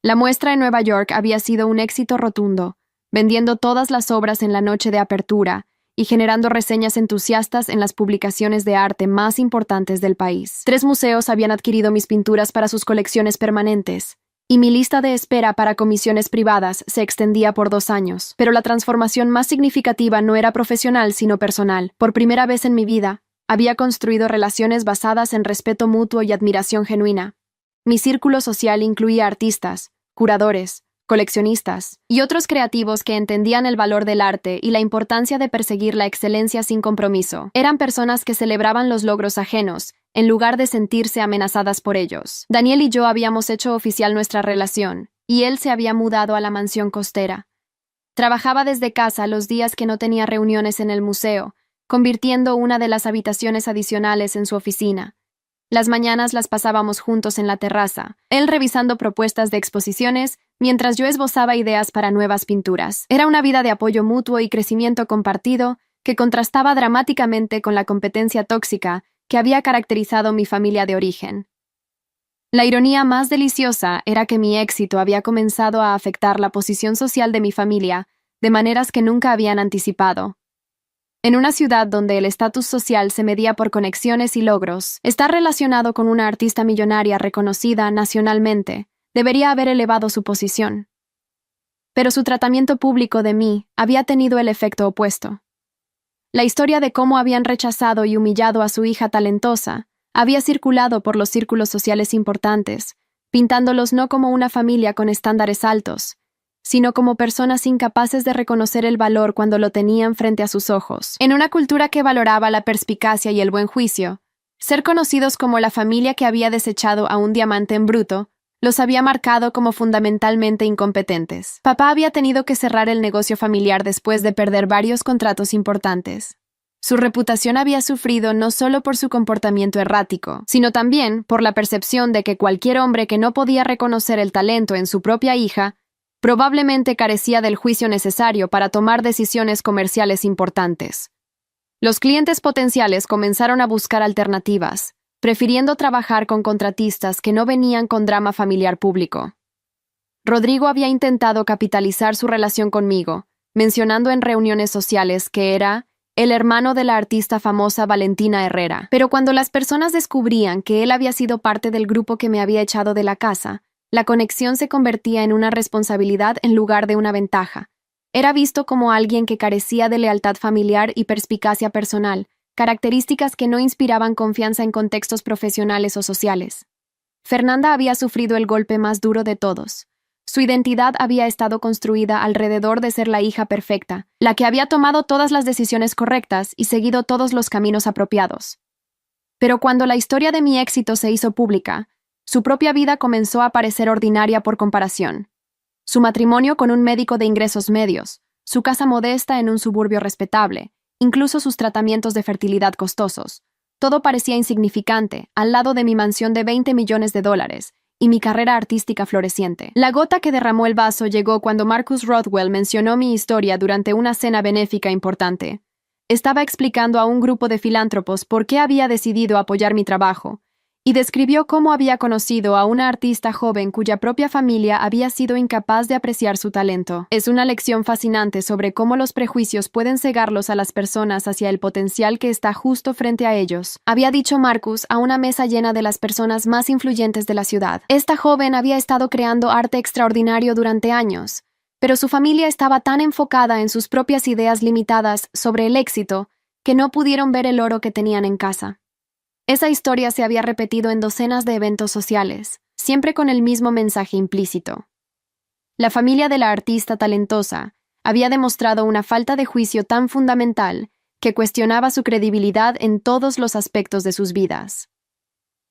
La muestra en Nueva York había sido un éxito rotundo, vendiendo todas las obras en la noche de apertura y generando reseñas entusiastas en las publicaciones de arte más importantes del país. 3 museos habían adquirido mis pinturas para sus colecciones permanentes, y mi lista de espera para comisiones privadas se extendía por 2 años. Pero la transformación más significativa no era profesional, sino personal. Por primera vez en mi vida, había construido relaciones basadas en respeto mutuo y admiración genuina. Mi círculo social incluía artistas, curadores, coleccionistas y otros creativos que entendían el valor del arte y la importancia de perseguir la excelencia sin compromiso. Eran personas que celebraban los logros ajenos, en lugar de sentirse amenazadas por ellos. Daniel y yo habíamos hecho oficial nuestra relación, y él se había mudado a la mansión costera. Trabajaba desde casa los días que no tenía reuniones en el museo, convirtiendo una de las habitaciones adicionales en su oficina. Las mañanas las pasábamos juntos en la terraza, él revisando propuestas de exposiciones, mientras yo esbozaba ideas para nuevas pinturas. Era una vida de apoyo mutuo y crecimiento compartido que contrastaba dramáticamente con la competencia tóxica que había caracterizado mi familia de origen. La ironía más deliciosa era que mi éxito había comenzado a afectar la posición social de mi familia de maneras que nunca habían anticipado. En una ciudad donde el estatus social se medía por conexiones y logros, estar relacionado con una artista millonaria reconocida nacionalmente debería haber elevado su posición. Pero su tratamiento público de mí había tenido el efecto opuesto. La historia de cómo habían rechazado y humillado a su hija talentosa había circulado por los círculos sociales importantes, pintándolos no como una familia con estándares altos, sino como personas incapaces de reconocer el valor cuando lo tenían frente a sus ojos. En una cultura que valoraba la perspicacia y el buen juicio, ser conocidos como la familia que había desechado a un diamante en bruto los había marcado como fundamentalmente incompetentes. Papá había tenido que cerrar el negocio familiar después de perder varios contratos importantes. Su reputación había sufrido no solo por su comportamiento errático, sino también por la percepción de que cualquier hombre que no podía reconocer el talento en su propia hija probablemente carecía del juicio necesario para tomar decisiones comerciales importantes. Los clientes potenciales comenzaron a buscar alternativas, prefiriendo trabajar con contratistas que no venían con drama familiar público. Rodrigo había intentado capitalizar su relación conmigo, mencionando en reuniones sociales que era el hermano de la artista famosa Valentina Herrera. Pero cuando las personas descubrían que él había sido parte del grupo que me había echado de la casa, la conexión se convertía en una responsabilidad en lugar de una ventaja. Era visto como alguien que carecía de lealtad familiar y perspicacia personal, características que no inspiraban confianza en contextos profesionales o sociales. Fernanda había sufrido el golpe más duro de todos. Su identidad había estado construida alrededor de ser la hija perfecta, la que había tomado todas las decisiones correctas y seguido todos los caminos apropiados. Pero cuando la historia de mi éxito se hizo pública, su propia vida comenzó a parecer ordinaria por comparación. Su matrimonio con un médico de ingresos medios, su casa modesta en un suburbio respetable, incluso sus tratamientos de fertilidad costosos. Todo parecía insignificante al lado de mi mansión de $20 millones y mi carrera artística floreciente. La gota que derramó el vaso llegó cuando Marcus Rothwell mencionó mi historia durante una cena benéfica importante. Estaba explicando a un grupo de filántropos por qué había decidido apoyar mi trabajo, y describió cómo había conocido a una artista joven cuya propia familia había sido incapaz de apreciar su talento. Es una lección fascinante sobre cómo los prejuicios pueden cegarlos a las personas hacia el potencial que está justo frente a ellos, había dicho Marcus a una mesa llena de las personas más influyentes de la ciudad. Esta joven había estado creando arte extraordinario durante años, pero su familia estaba tan enfocada en sus propias ideas limitadas sobre el éxito que no pudieron ver el oro que tenían en casa. Esa historia se había repetido en docenas de eventos sociales, siempre con el mismo mensaje implícito. La familia de la artista talentosa había demostrado una falta de juicio tan fundamental que cuestionaba su credibilidad en todos los aspectos de sus vidas.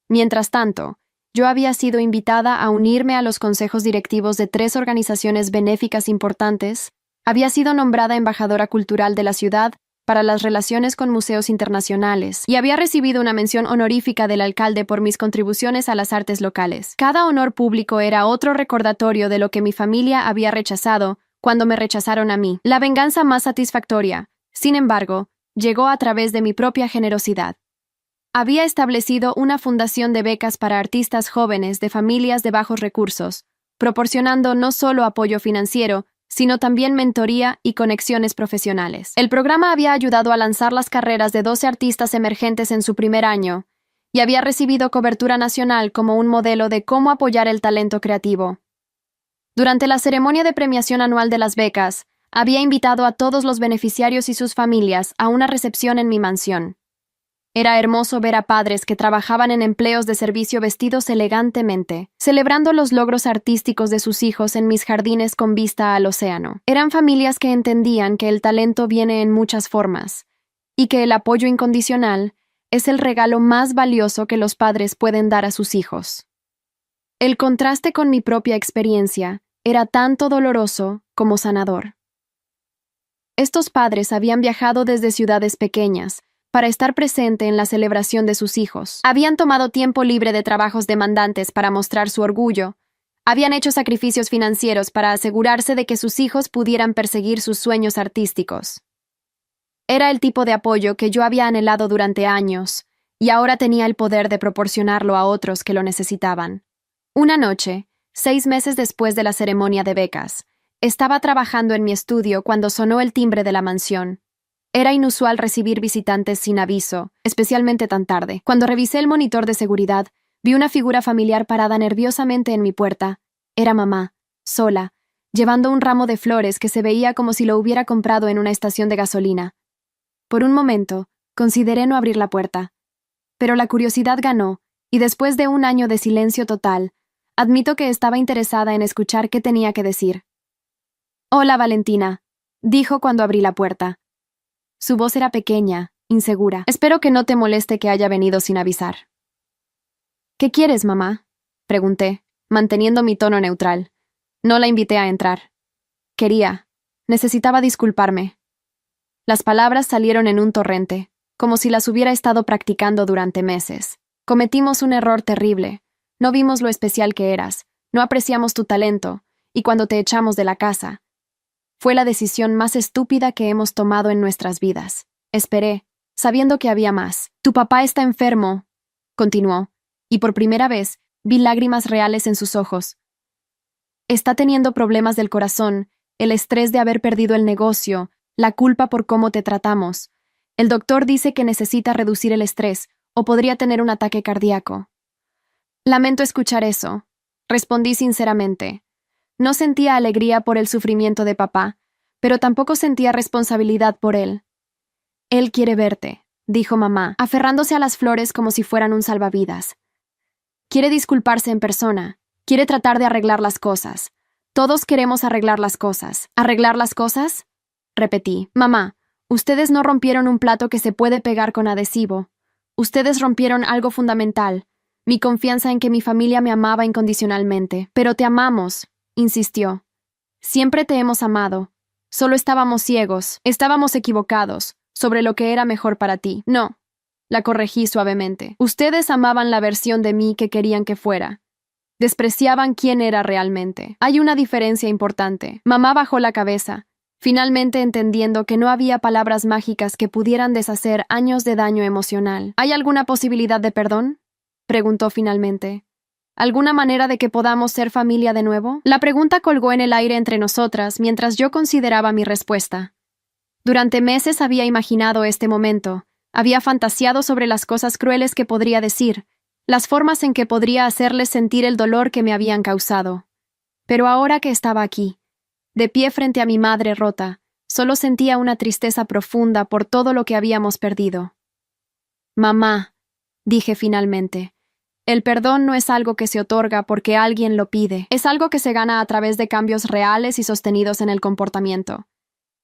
Mientras tanto, yo había sido invitada a unirme a los consejos directivos de 3 organizaciones benéficas importantes, había sido nombrada embajadora cultural de la ciudad para las relaciones con museos internacionales y había recibido una mención honorífica del alcalde por mis contribuciones a las artes locales. Cada honor público era otro recordatorio de lo que mi familia había rechazado cuando me rechazaron a mí. La venganza más satisfactoria, sin embargo, llegó a través de mi propia generosidad. Había establecido una fundación de becas para artistas jóvenes de familias de bajos recursos, proporcionando no solo apoyo financiero, sino también mentoría y conexiones profesionales. El programa había ayudado a lanzar las carreras de 12 artistas emergentes en su primer año, y había recibido cobertura nacional como un modelo de cómo apoyar el talento creativo. Durante la ceremonia de premiación anual de las becas, había invitado a todos los beneficiarios y sus familias a una recepción en mi mansión. Era hermoso ver a padres que trabajaban en empleos de servicio vestidos elegantemente, celebrando los logros artísticos de sus hijos en mis jardines con vista al océano. Eran familias que entendían que el talento viene en muchas formas, y que el apoyo incondicional es el regalo más valioso que los padres pueden dar a sus hijos. El contraste con mi propia experiencia era tanto doloroso como sanador. Estos padres habían viajado desde ciudades pequeñas para estar presente en la celebración de sus hijos. Habían tomado tiempo libre de trabajos demandantes para mostrar su orgullo. Habían hecho sacrificios financieros para asegurarse de que sus hijos pudieran perseguir sus sueños artísticos. Era el tipo de apoyo que yo había anhelado durante años, y ahora tenía el poder de proporcionarlo a otros que lo necesitaban. Una noche, 6 meses después de la ceremonia de becas, estaba trabajando en mi estudio cuando sonó el timbre de la mansión. Era inusual recibir visitantes sin aviso, especialmente tan tarde. Cuando revisé el monitor de seguridad, vi una figura familiar parada nerviosamente en mi puerta. Era mamá, sola, llevando un ramo de flores que se veía como si lo hubiera comprado en una estación de gasolina. Por un momento, consideré no abrir la puerta. Pero la curiosidad ganó, y después de un año de silencio total, admito que estaba interesada en escuchar qué tenía que decir. «Hola, Valentina», dijo cuando abrí la puerta. Su voz era pequeña, insegura. «Espero que no te moleste que haya venido sin avisar». «¿Qué quieres, mamá?», pregunté, manteniendo mi tono neutral. No la invité a entrar. Necesitaba disculparme. Las palabras salieron en un torrente, como si las hubiera estado practicando durante meses. Cometimos un error terrible. No vimos lo especial que eras, no apreciamos tu talento, y cuando te echamos de la casa, fue la decisión más estúpida que hemos tomado en nuestras vidas. Esperé, sabiendo que había más. «Tu papá está enfermo», continuó, y por primera vez vi lágrimas reales en sus ojos. «Está teniendo problemas del corazón, el estrés de haber perdido el negocio, la culpa por cómo te tratamos. El doctor dice que necesita reducir el estrés, o podría tener un ataque cardíaco». «Lamento escuchar eso», respondí sinceramente. No sentía alegría por el sufrimiento de papá, pero tampoco sentía responsabilidad por él. «Él quiere verte», dijo mamá, aferrándose a las flores como si fueran un salvavidas. «Quiere disculparse en persona, quiere tratar de arreglar las cosas. Todos queremos arreglar las cosas». «¿Arreglar las cosas?», repetí. «Mamá, ustedes no rompieron un plato que se puede pegar con adhesivo. Ustedes rompieron algo fundamental, mi confianza en que mi familia me amaba incondicionalmente. Pero te amamos», insistió. «Siempre te hemos amado. Solo estábamos ciegos, estábamos equivocados sobre lo que era mejor para ti». «No», la corregí suavemente. «Ustedes amaban la versión de mí que querían que fuera. Despreciaban quién era realmente. Hay una diferencia importante». Mamá bajó la cabeza, finalmente entendiendo que no había palabras mágicas que pudieran deshacer años de daño emocional. «¿Hay alguna posibilidad de perdón?», preguntó finalmente. «¿Alguna manera de que podamos ser familia de nuevo?». La pregunta colgó en el aire entre nosotras mientras yo consideraba mi respuesta. Durante meses había imaginado este momento, había fantaseado sobre las cosas crueles que podría decir, las formas en que podría hacerles sentir el dolor que me habían causado. Pero ahora que estaba aquí, de pie frente a mi madre rota, solo sentía una tristeza profunda por todo lo que habíamos perdido. «Mamá», dije finalmente, «el perdón no es algo que se otorga porque alguien lo pide, es algo que se gana a través de cambios reales y sostenidos en el comportamiento.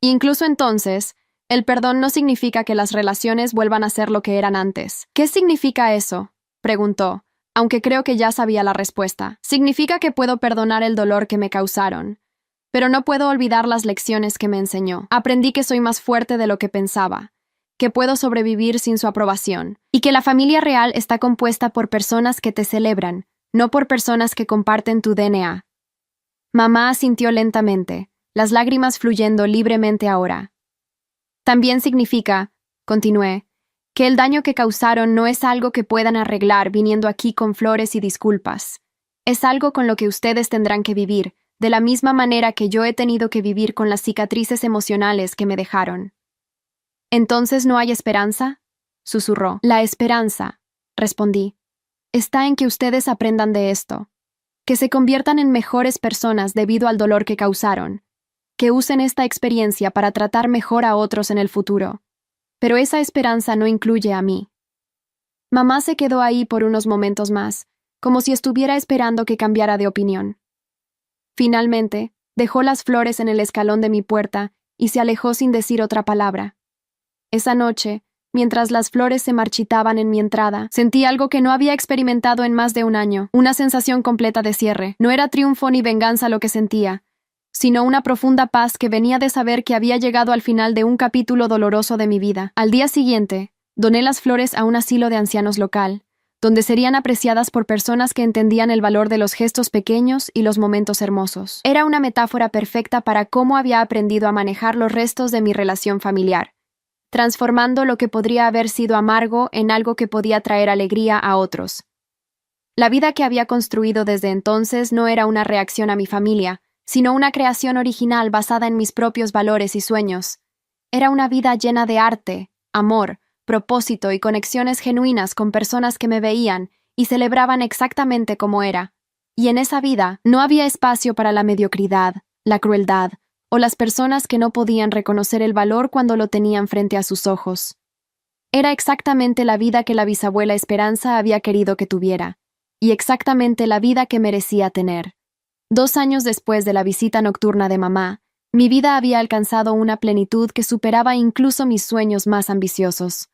Incluso entonces, el perdón no significa que las relaciones vuelvan a ser lo que eran antes». «¿Qué significa eso?», preguntó, aunque creo que ya sabía la respuesta. «Significa que puedo perdonar el dolor que me causaron, pero no puedo olvidar las lecciones que me enseñó. Aprendí que soy más fuerte de lo que pensaba, que puedo sobrevivir sin su aprobación, y que la familia real está compuesta por personas que te celebran, no por personas que comparten tu DNA». Mamá asintió lentamente, las lágrimas fluyendo libremente ahora. «También significa», continué, que el daño que causaron no es algo que puedan arreglar viniendo aquí con flores y disculpas. Es algo con lo que ustedes tendrán que vivir, de la misma manera que yo he tenido que vivir con las cicatrices emocionales que me dejaron. ¿Entonces no hay esperanza?, susurró. La esperanza, respondí, está en que ustedes aprendan de esto, que se conviertan en mejores personas debido al dolor que causaron, que usen esta experiencia para tratar mejor a otros en el futuro. Pero esa esperanza no incluye a mí. Mamá se quedó ahí por unos momentos más, como si estuviera esperando que cambiara de opinión. Finalmente, dejó las flores en el escalón de mi puerta y se alejó sin decir otra palabra. Esa noche, mientras las flores se marchitaban en mi entrada, sentí algo que no había experimentado en más de un año, una sensación completa de cierre. No era triunfo ni venganza lo que sentía, sino una profunda paz que venía de saber que había llegado al final de un capítulo doloroso de mi vida. Al día siguiente, doné las flores a un asilo de ancianos local, donde serían apreciadas por personas que entendían el valor de los gestos pequeños y los momentos hermosos. Era una metáfora perfecta para cómo había aprendido a manejar los restos de mi relación familiar, transformando lo que podría haber sido amargo en algo que podía traer alegría a otros. La vida que había construido desde entonces no era una reacción a mi familia, sino una creación original basada en mis propios valores y sueños. Era una vida llena de arte, amor, propósito y conexiones genuinas con personas que me veían y celebraban exactamente como era. Y en esa vida no había espacio para la mediocridad, la crueldad o las personas que no podían reconocer el valor cuando lo tenían frente a sus ojos. Era exactamente la vida que la bisabuela Esperanza había querido que tuviera, y exactamente la vida que merecía tener. 2 años después de la visita nocturna de mamá, mi vida había alcanzado una plenitud que superaba incluso mis sueños más ambiciosos.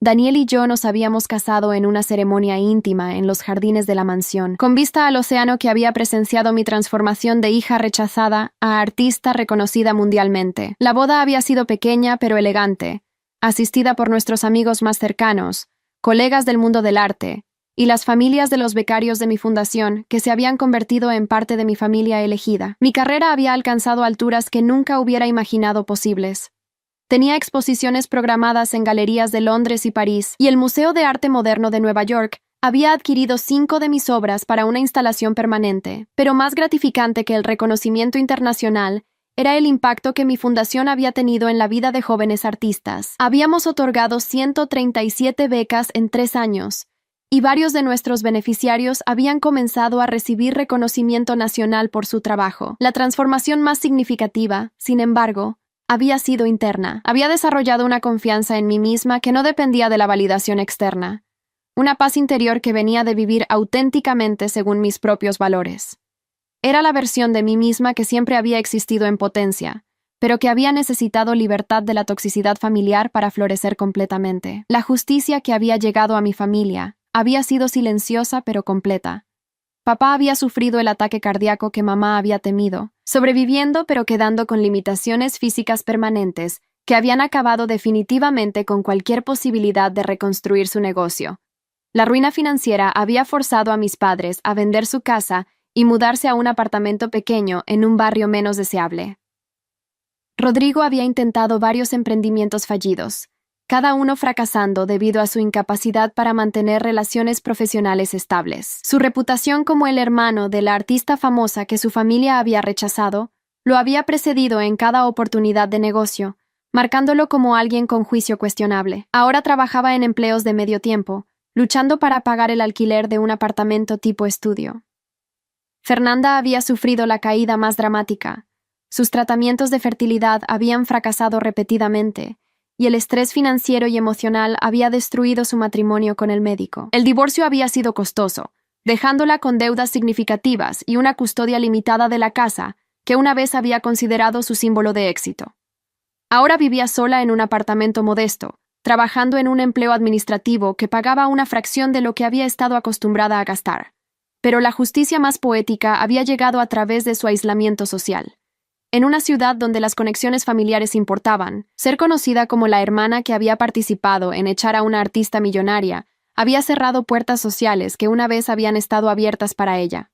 Daniel y yo nos habíamos casado en una ceremonia íntima en los jardines de la mansión, con vista al océano que había presenciado mi transformación de hija rechazada a artista reconocida mundialmente. La boda había sido pequeña pero elegante, asistida por nuestros amigos más cercanos, colegas del mundo del arte, y las familias de los becarios de mi fundación, que se habían convertido en parte de mi familia elegida. Mi carrera había alcanzado alturas que nunca hubiera imaginado posibles. Tenía exposiciones programadas en galerías de Londres y París, y el Museo de Arte Moderno de Nueva York había adquirido 5 de mis obras para una instalación permanente. Pero más gratificante que el reconocimiento internacional era el impacto que mi fundación había tenido en la vida de jóvenes artistas. Habíamos otorgado 137 becas en 3 años, y varios de nuestros beneficiarios habían comenzado a recibir reconocimiento nacional por su trabajo. La transformación más significativa, sin embargo, había sido interna. Había desarrollado una confianza en mí misma que no dependía de la validación externa, una paz interior que venía de vivir auténticamente según mis propios valores. Era la versión de mí misma que siempre había existido en potencia, pero que había necesitado libertad de la toxicidad familiar para florecer completamente. La justicia que había llegado a mi familia había sido silenciosa pero completa. Papá había sufrido el ataque cardíaco que mamá había temido, sobreviviendo pero quedando con limitaciones físicas permanentes que habían acabado definitivamente con cualquier posibilidad de reconstruir su negocio. La ruina financiera había forzado a mis padres a vender su casa y mudarse a un apartamento pequeño en un barrio menos deseable. Rodrigo había intentado varios emprendimientos fallidos, cada uno fracasando debido a su incapacidad para mantener relaciones profesionales estables. Su reputación como el hermano de la artista famosa que su familia había rechazado lo había precedido en cada oportunidad de negocio, marcándolo como alguien con juicio cuestionable. Ahora trabajaba en empleos de medio tiempo, luchando para pagar el alquiler de un apartamento tipo estudio. Fernanda había sufrido la caída más dramática. Sus tratamientos de fertilidad habían fracasado repetidamente, y el estrés financiero y emocional había destruido su matrimonio con el médico. El divorcio había sido costoso, dejándola con deudas significativas y una custodia limitada de la casa que una vez había considerado su símbolo de éxito. Ahora vivía sola en un apartamento modesto, trabajando en un empleo administrativo que pagaba una fracción de lo que había estado acostumbrada a gastar. Pero la justicia más poética había llegado a través de su aislamiento social. En una ciudad donde las conexiones familiares importaban, ser conocida como la hermana que había participado en echar a una artista millonaria había cerrado puertas sociales que una vez habían estado abiertas para ella.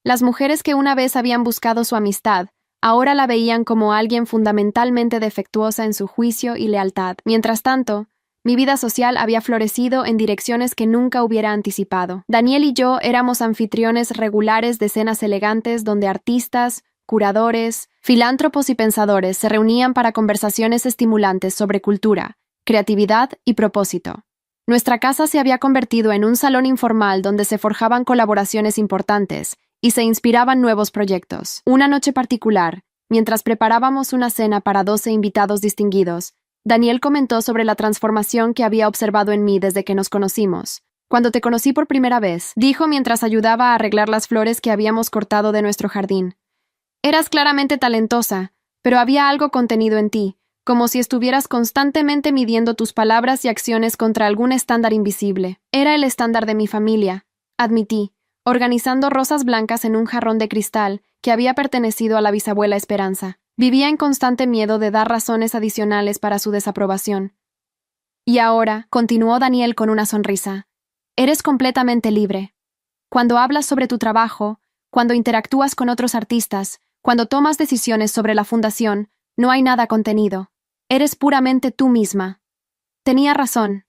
Las mujeres que una vez habían buscado su amistad ahora la veían como alguien fundamentalmente defectuosa en su juicio y lealtad. Mientras tanto, Mi vida social había florecido en direcciones que nunca hubiera anticipado. Daniel y yo éramos anfitriones regulares de cenas elegantes donde artistas, curadores, filántropos y pensadores se reunían para conversaciones estimulantes sobre cultura, creatividad y propósito. Nuestra casa se había convertido en un salón informal donde se forjaban colaboraciones importantes y se inspiraban nuevos proyectos. Una noche particular, mientras preparábamos una cena para 12 invitados distinguidos, Daniel comentó sobre la transformación que había observado en mí desde que nos conocimos. Cuando te conocí por primera vez, dijo mientras ayudaba a arreglar las flores que habíamos cortado de nuestro jardín. Eras claramente talentosa, pero había algo contenido en ti, como si estuvieras constantemente midiendo tus palabras y acciones contra algún estándar invisible. Era el estándar de mi familia, admití, organizando rosas blancas en un jarrón de cristal que había pertenecido a la bisabuela Esperanza. Vivía en constante miedo de dar razones adicionales para su desaprobación. Y ahora, continuó Daniel con una sonrisa, eres completamente libre. Cuando hablas sobre tu trabajo, cuando interactúas con otros artistas, cuando tomas decisiones sobre la fundación, no hay nada contenido. Eres puramente tú misma. Tenía razón.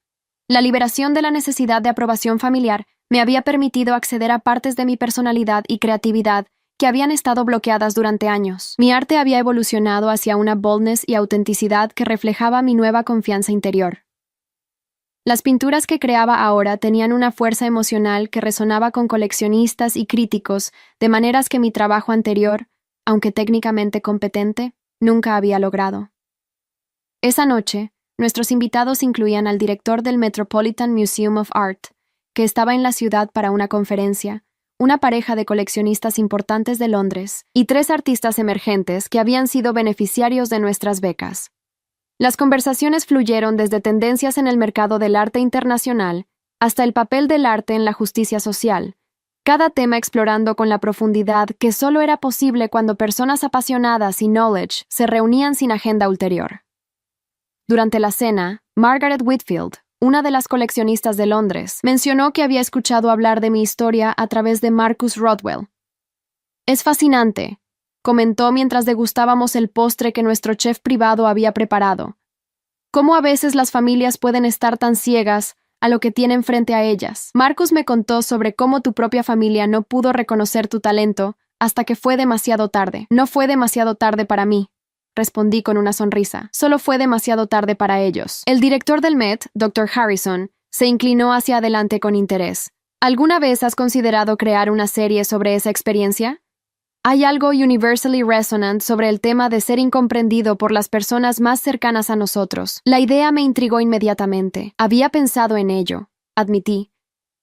La liberación de la necesidad de aprobación familiar me había permitido acceder a partes de mi personalidad y creatividad que habían estado bloqueadas durante años. Mi arte había evolucionado hacia una boldness y autenticidad que reflejaba mi nueva confianza interior. Las pinturas que creaba ahora tenían una fuerza emocional que resonaba con coleccionistas y críticos, de maneras que mi trabajo anterior, aunque técnicamente competente, nunca había logrado. Esa noche, nuestros invitados incluían al director del Metropolitan Museum of Art, que estaba en la ciudad para una conferencia, una pareja de coleccionistas importantes de Londres y 3 artistas emergentes que habían sido beneficiarios de nuestras becas. Las conversaciones fluyeron desde tendencias en el mercado del arte internacional hasta el papel del arte en la justicia social, cada tema explorando con la profundidad que solo era posible cuando personas apasionadas y knowledge se reunían sin agenda ulterior. Durante la cena, Margaret Whitfield, una de las coleccionistas de Londres, mencionó que había escuchado hablar de mi historia a través de Marcus Rothwell. Es fascinante, comentó mientras degustábamos el postre que nuestro chef privado había preparado. Cómo a veces las familias pueden estar tan ciegas a lo que tienen frente a ellas. Marcus me contó sobre cómo tu propia familia no pudo reconocer tu talento hasta que fue demasiado tarde. No fue demasiado tarde para mí, respondí con una sonrisa. Solo fue demasiado tarde para ellos. El director del Met, Dr. Harrison, se inclinó hacia adelante con interés. ¿Alguna vez has considerado crear una serie sobre esa experiencia? Hay algo universally resonant sobre el tema de ser incomprendido por las personas más cercanas a nosotros. La idea me intrigó inmediatamente. Había pensado en ello, admití,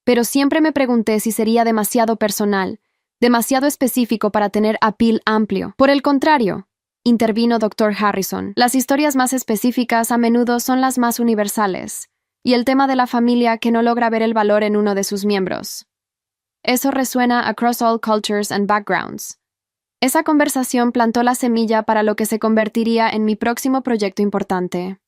pero siempre me pregunté si sería demasiado personal, demasiado específico para tener appeal amplio. Por el contrario, intervino Dr. Harrison, las historias más específicas a menudo son las más universales, y el tema de la familia que no logra ver el valor en uno de sus miembros. Eso resuena across all cultures and backgrounds. Esa conversación plantó la semilla para lo que se convertiría en mi próximo proyecto importante.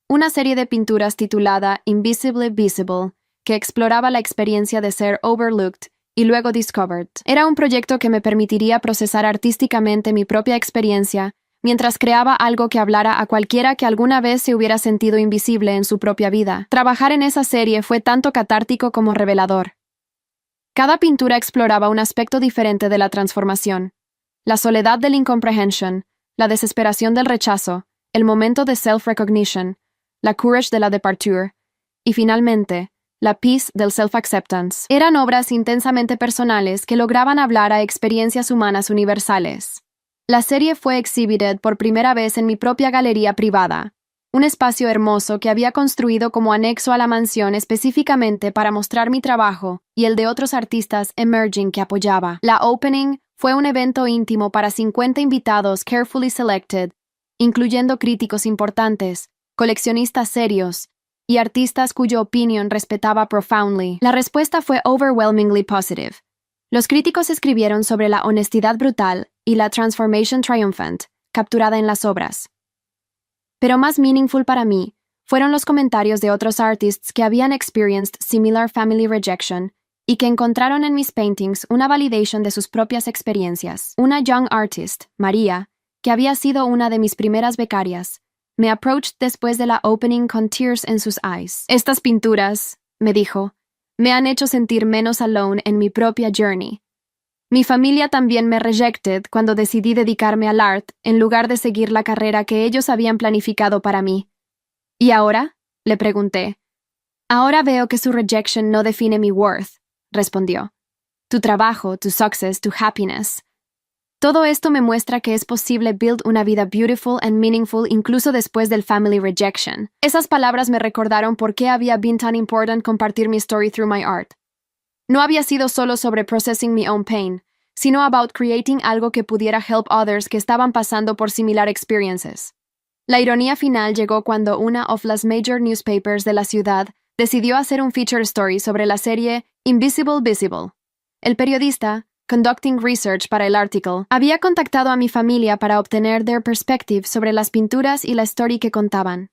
Una serie de pinturas titulada Invisibly Visible, que exploraba la experiencia de ser overlooked y luego discovered. Era un proyecto que me permitiría procesar artísticamente mi propia experiencia mientras creaba algo que hablara a cualquiera que alguna vez se hubiera sentido invisible en su propia vida. Trabajar en esa serie fue tanto catártico como revelador. Cada pintura exploraba un aspecto diferente de la transformación. La soledad del incomprehension, la desesperación del rechazo, el momento de self-recognition, la courage de la departure, y finalmente, la peace del self-acceptance. Eran obras intensamente personales que lograban hablar a experiencias humanas universales. La serie fue exhibited por primera vez en mi propia galería privada, un espacio hermoso que había construido como anexo a la mansión específicamente para mostrar mi trabajo y el de otros artistas emerging que apoyaba. La opening fue un evento íntimo para 50 invitados carefully selected, incluyendo críticos importantes, coleccionistas serios y artistas cuya opinión respetaba profoundly. La respuesta fue overwhelmingly positive. Los críticos escribieron sobre la honestidad brutal y la transformation triumphant, capturada en las obras. Pero más meaningful para mí fueron los comentarios de otros artists que habían experienced similar family rejection y que encontraron en mis paintings una validation de sus propias experiencias. Una young artist, María, que había sido una de mis primeras becarias, Me approached después de la opening con tears en sus eyes. Estas pinturas, me dijo, me han hecho sentir menos alone en mi propia journey. Mi familia también me rejected cuando decidí dedicarme al art en lugar de seguir la carrera que ellos habían planificado para mí. ¿Y ahora? Le pregunté. Ahora veo que su rejection no define mi worth, respondió. Tu trabajo, tu success, tu happiness. Todo esto me muestra que es posible build una vida beautiful and meaningful incluso después del family rejection. Esas palabras me recordaron por qué había been tan important compartir mi story through my art. No había sido solo sobre processing my own pain, sino about creating algo que pudiera help others que estaban pasando por similar experiences. La ironía final llegó cuando una of las major newspapers de la ciudad decidió hacer un feature story sobre la serie Invisible Visible. El periodista, conducting research para el artículo, había contactado a mi familia para obtener their perspective sobre las pinturas y la story que contaban.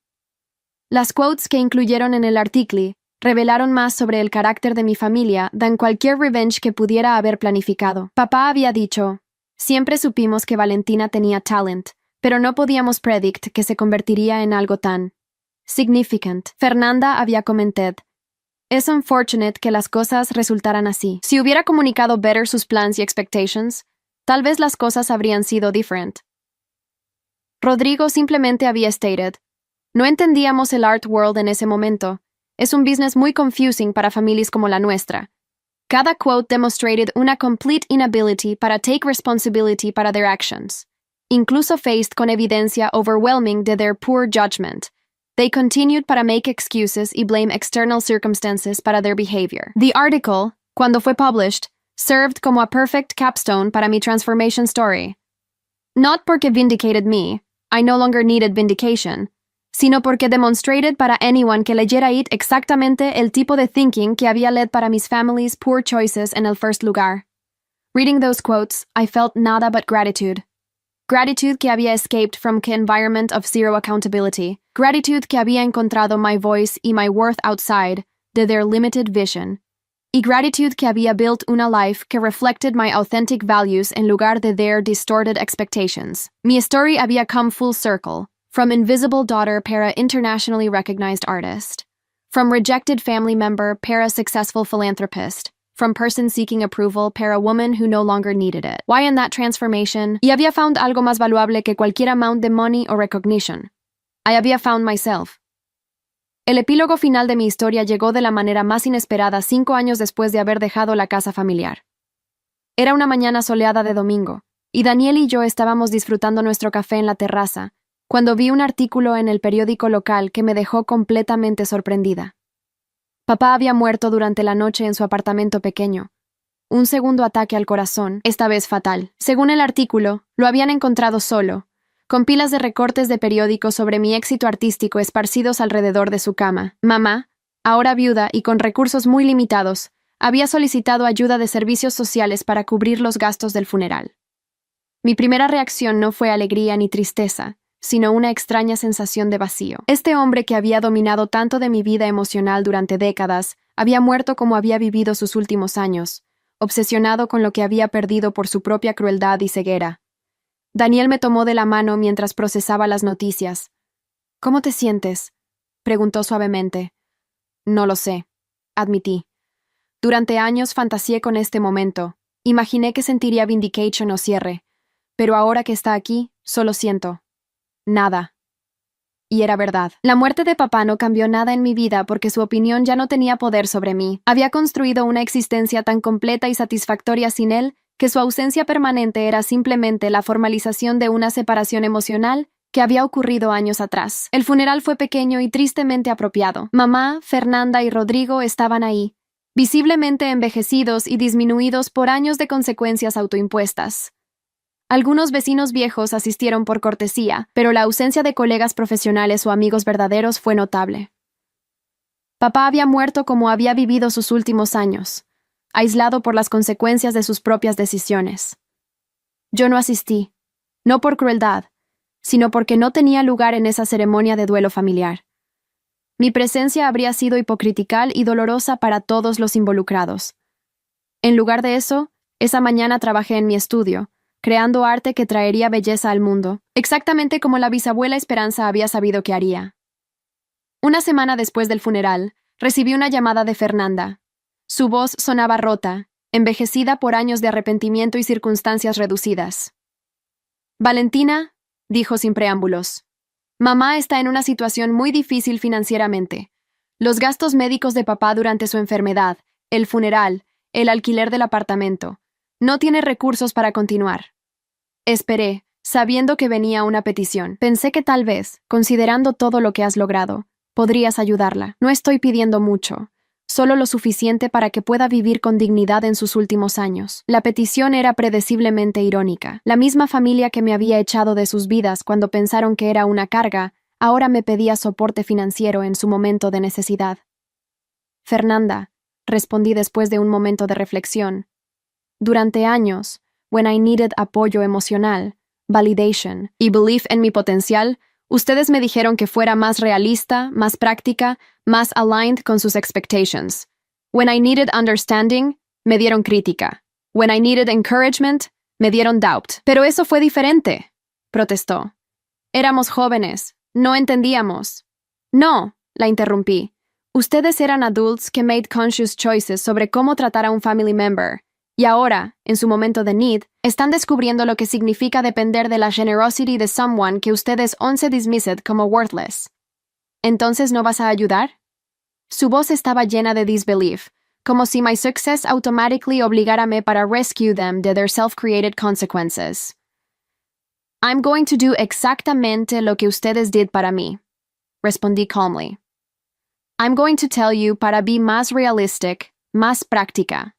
Las quotes que incluyeron en el artículo revelaron más sobre el carácter de mi familia than cualquier revenge que pudiera haber planificado. Papá había dicho, siempre supimos que Valentina tenía talent, pero no podíamos predict que se convertiría en algo tan significant. Fernanda había comentado, es unfortunate que las cosas resultaran así. Si hubiera comunicado better sus plans y expectations, tal vez las cosas habrían sido different. Rodrigo simplemente había stated, no entendíamos el art world en ese momento. Es un business muy confusing para familias como la nuestra. Cada quote demonstrated una complete inability para take responsibility para their actions. Incluso faced con evidencia overwhelming de their poor judgment. They continued para make excuses y blame external circumstances para their behavior. The article, cuando fue published, served como a perfect capstone para mi transformation story. Not porque vindicated me, I no longer needed vindication, sino porque demonstrated para anyone que leyera it exactamente el tipo de thinking que había led para mis family's poor choices en el first lugar. Reading those quotes, I felt nada but gratitude. Gratitude que había escaped from the environment of zero accountability. Gratitude que había encontrado my voice y my worth outside de their limited vision. Y gratitude que había built una life que reflected my authentic values en lugar de their distorted expectations. Mi story había come full circle. From invisible daughter para internationally recognized artist. From rejected family member para successful philanthropist. From person seeking approval para woman who no longer needed it. Why in that transformation? Y había found algo más valuable que cualquier amount de money o recognition. I había found myself. El epílogo final de mi historia llegó de la manera más inesperada 5 años después de haber dejado la casa familiar. Era una mañana soleada de domingo, y Daniel y yo estábamos disfrutando nuestro café en la terraza, cuando vi un artículo en el periódico local que me dejó completamente sorprendida. Papá había muerto durante la noche en su apartamento pequeño. Un segundo ataque al corazón, esta vez fatal. Según el artículo, lo habían encontrado solo, con pilas de recortes de periódicos sobre mi éxito artístico esparcidos alrededor de su cama. Mamá, ahora viuda y con recursos muy limitados, había solicitado ayuda de servicios sociales para cubrir los gastos del funeral. Mi primera reacción no fue alegría ni tristeza, sino una extraña sensación de vacío. Este hombre que había dominado tanto de mi vida emocional durante décadas, había muerto como había vivido sus últimos años, obsesionado con lo que había perdido por su propia crueldad y ceguera. Daniel me tomó de la mano mientras procesaba las noticias. ¿Cómo te sientes?, preguntó suavemente. No lo sé, admití. Durante años fantaseé con este momento. Imaginé que sentiría vindication o cierre. Pero ahora que está aquí, solo siento nada. Y era verdad. La muerte de papá no cambió nada en mi vida porque su opinión ya no tenía poder sobre mí. Había construido una existencia tan completa y satisfactoria sin él que su ausencia permanente era simplemente la formalización de una separación emocional que había ocurrido años atrás. El funeral fue pequeño y tristemente apropiado. Mamá, Fernanda y Rodrigo estaban ahí, visiblemente envejecidos y disminuidos por años de consecuencias autoimpuestas. Algunos vecinos viejos asistieron por cortesía, pero la ausencia de colegas profesionales o amigos verdaderos fue notable. Papá había muerto como había vivido sus últimos años, aislado por las consecuencias de sus propias decisiones. Yo no asistí, no por crueldad, sino porque no tenía lugar en esa ceremonia de duelo familiar. Mi presencia habría sido hipocritical y dolorosa para todos los involucrados. En lugar de eso, esa mañana trabajé en mi estudio, creando arte que traería belleza al mundo, exactamente como la bisabuela Esperanza había sabido que haría. Una semana después del funeral, recibí una llamada de Fernanda. Su voz sonaba rota, envejecida por años de arrepentimiento y circunstancias reducidas. Valentina, dijo sin preámbulos. Mamá está en una situación muy difícil financieramente. Los gastos médicos de papá durante su enfermedad, el funeral, el alquiler del apartamento. No tiene recursos para continuar. Esperé, sabiendo que venía una petición. Pensé que tal vez, considerando todo lo que has logrado, podrías ayudarla. No estoy pidiendo mucho, solo lo suficiente para que pueda vivir con dignidad en sus últimos años. La petición era predeciblemente irónica. La misma familia que me había echado de sus vidas cuando pensaron que era una carga, ahora me pedía soporte financiero en su momento de necesidad. Fernanda, respondí después de un momento de reflexión. Durante años, when I needed apoyo emocional, validation y belief en mi potencial, ustedes me dijeron que fuera más realista, más práctica, más aligned con sus expectations. When I needed understanding, me dieron crítica. When I needed encouragement, me dieron doubt. Pero eso fue diferente, protestó. Éramos jóvenes, no entendíamos. No, la interrumpí. Ustedes eran adults que made conscious choices sobre cómo tratar a un family member. Y ahora, en su momento de need, están descubriendo lo que significa depender de la generosity de someone que ustedes once dismissed como worthless. ¿Entonces no vas a ayudar? Su voz estaba llena de disbelief, como si my success automatically obligárame para rescue them de their self-created consequences. I'm going to do exactamente lo que ustedes did para mí, respondí calmly. I'm going to tell you para be más realistic, más práctica.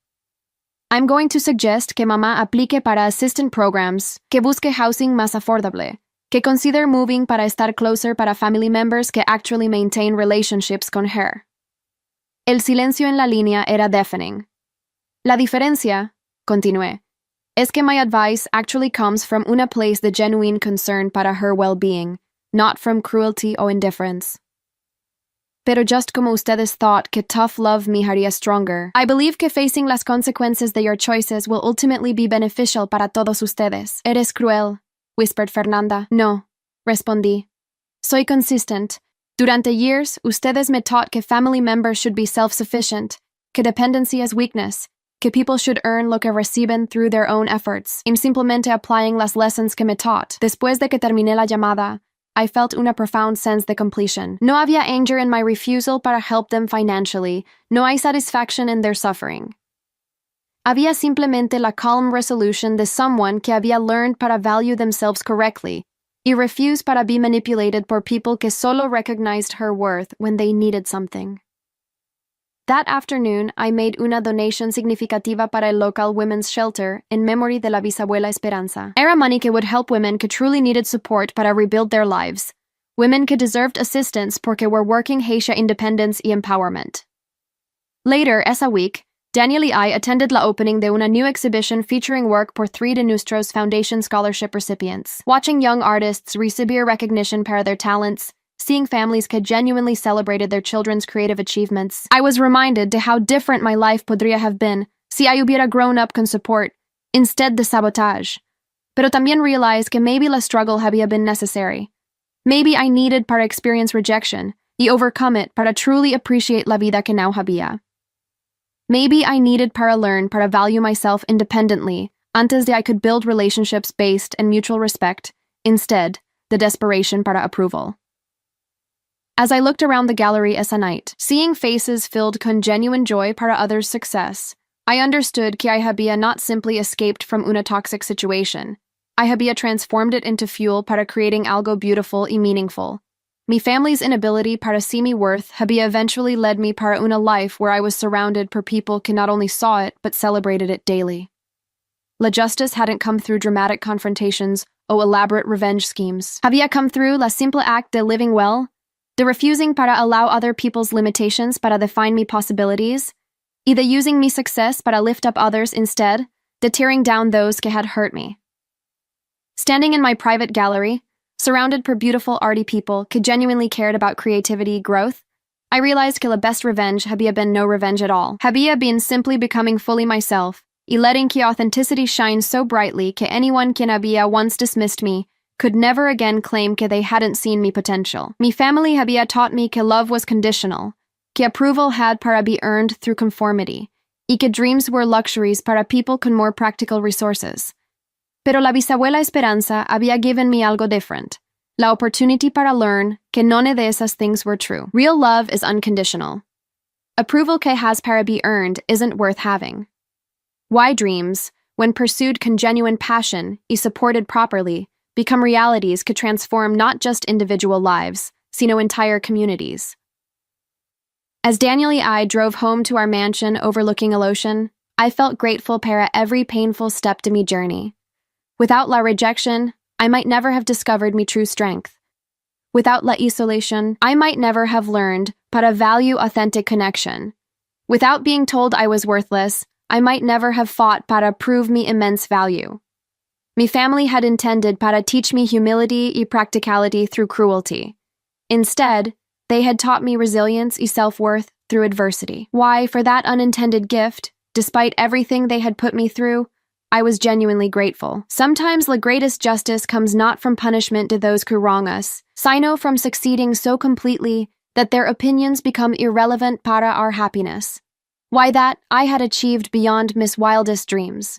I'm going to suggest que mamá aplique para assistant programs, que busque housing más affordable, que consider moving para estar closer para family members que actually maintain relationships con her. El silencio en la línea era deafening. La diferencia, continué, es que my advice actually comes from una place de genuine concern para her well-being, not from cruelty or indifference. Pero just como ustedes thought que tough love me haría stronger, I believe que facing las consequences de your choices will ultimately be beneficial para todos ustedes. Eres cruel, whispered Fernanda. No, respondí. Soy consistent. Durante years, ustedes me taught que family members should be self-sufficient, que dependency is weakness, que people should earn lo que reciben through their own efforts. I'm simplemente applying las lessons que me taught. Después de que terminé la llamada, I felt una profound sense de completion. No había anger in my refusal para help them financially. No hay satisfaction in their suffering. Había simplemente la calm resolution de someone que había learned para value themselves correctly y refuse para be manipulated por people que solo recognized her worth when they needed something. That afternoon, I made una donation significativa para el local women's shelter in memory de la bisabuela Esperanza. Era money que would help women que truly needed support para rebuild their lives. Women que deserved assistance porque were working Haitian independence y empowerment. Later, esa week, Daniel y I attended la opening de una new exhibition featuring work por 3 de nuestros Foundation Scholarship recipients. Watching young artists recibir recognition para their talents, seeing families que genuinely celebrated their children's creative achievements, I was reminded de how different my life podría have been si I hubiera grown up con support, instead de sabotage. Pero también realized que maybe la struggle había been necessary. Maybe I needed para experience rejection y overcome it para truly appreciate la vida que now había. Maybe I needed para learn para value myself independently antes de I could build relationships based in mutual respect, instead, the desperation para approval. As I looked around the gallery esa night, seeing faces filled con genuine joy para others' success, I understood que I había not simply escaped from una toxic situation. I había transformed it into fuel para creating algo beautiful y meaningful. Mi family's inability para see me worth había eventually led me para una life where I was surrounded por people que not only saw it, but celebrated it daily. La justice hadn't come through dramatic confrontations or elaborate revenge schemes. Había come through la simple act de living well, de refusing para allow other people's limitations para define mi possibilities, y de using mi success para lift up others instead, de tearing down those que had hurt me. Standing in my private gallery, surrounded por beautiful arty people que genuinely cared about creativity growth, I realized que la best revenge había been no revenge at all. Había been simply becoming fully myself, y letting que authenticity shine so brightly que anyone quien había once dismissed me could never again claim que they hadn't seen me potential. Mi family había taught me que love was conditional, que approval had para be earned through conformity, y que dreams were luxuries para people con more practical resources. Pero la bisabuela Esperanza había given me algo different, la opportunity para learn que none de esas things were true. Real love is unconditional. Approval que has para be earned isn't worth having. Why dreams, when pursued con genuine passion y supported properly, become realities could transform not just individual lives, sino entire communities. As Daniel and I drove home to our mansion overlooking a ocean, I felt grateful para every painful step to me journey. Without la rejection, I might never have discovered me true strength. Without la isolation, I might never have learned para value authentic connection. Without being told I was worthless, I might never have fought para prove me immense value. Mi family had intended para teach me humility y practicality through cruelty. Instead, they had taught me resilience y self-worth through adversity. Why, for that unintended gift, despite everything they had put me through, I was genuinely grateful. Sometimes the greatest justice comes not from punishment to those who wrong us, sino from succeeding so completely that their opinions become irrelevant para our happiness. Why that I had achieved beyond Miss wildest dreams.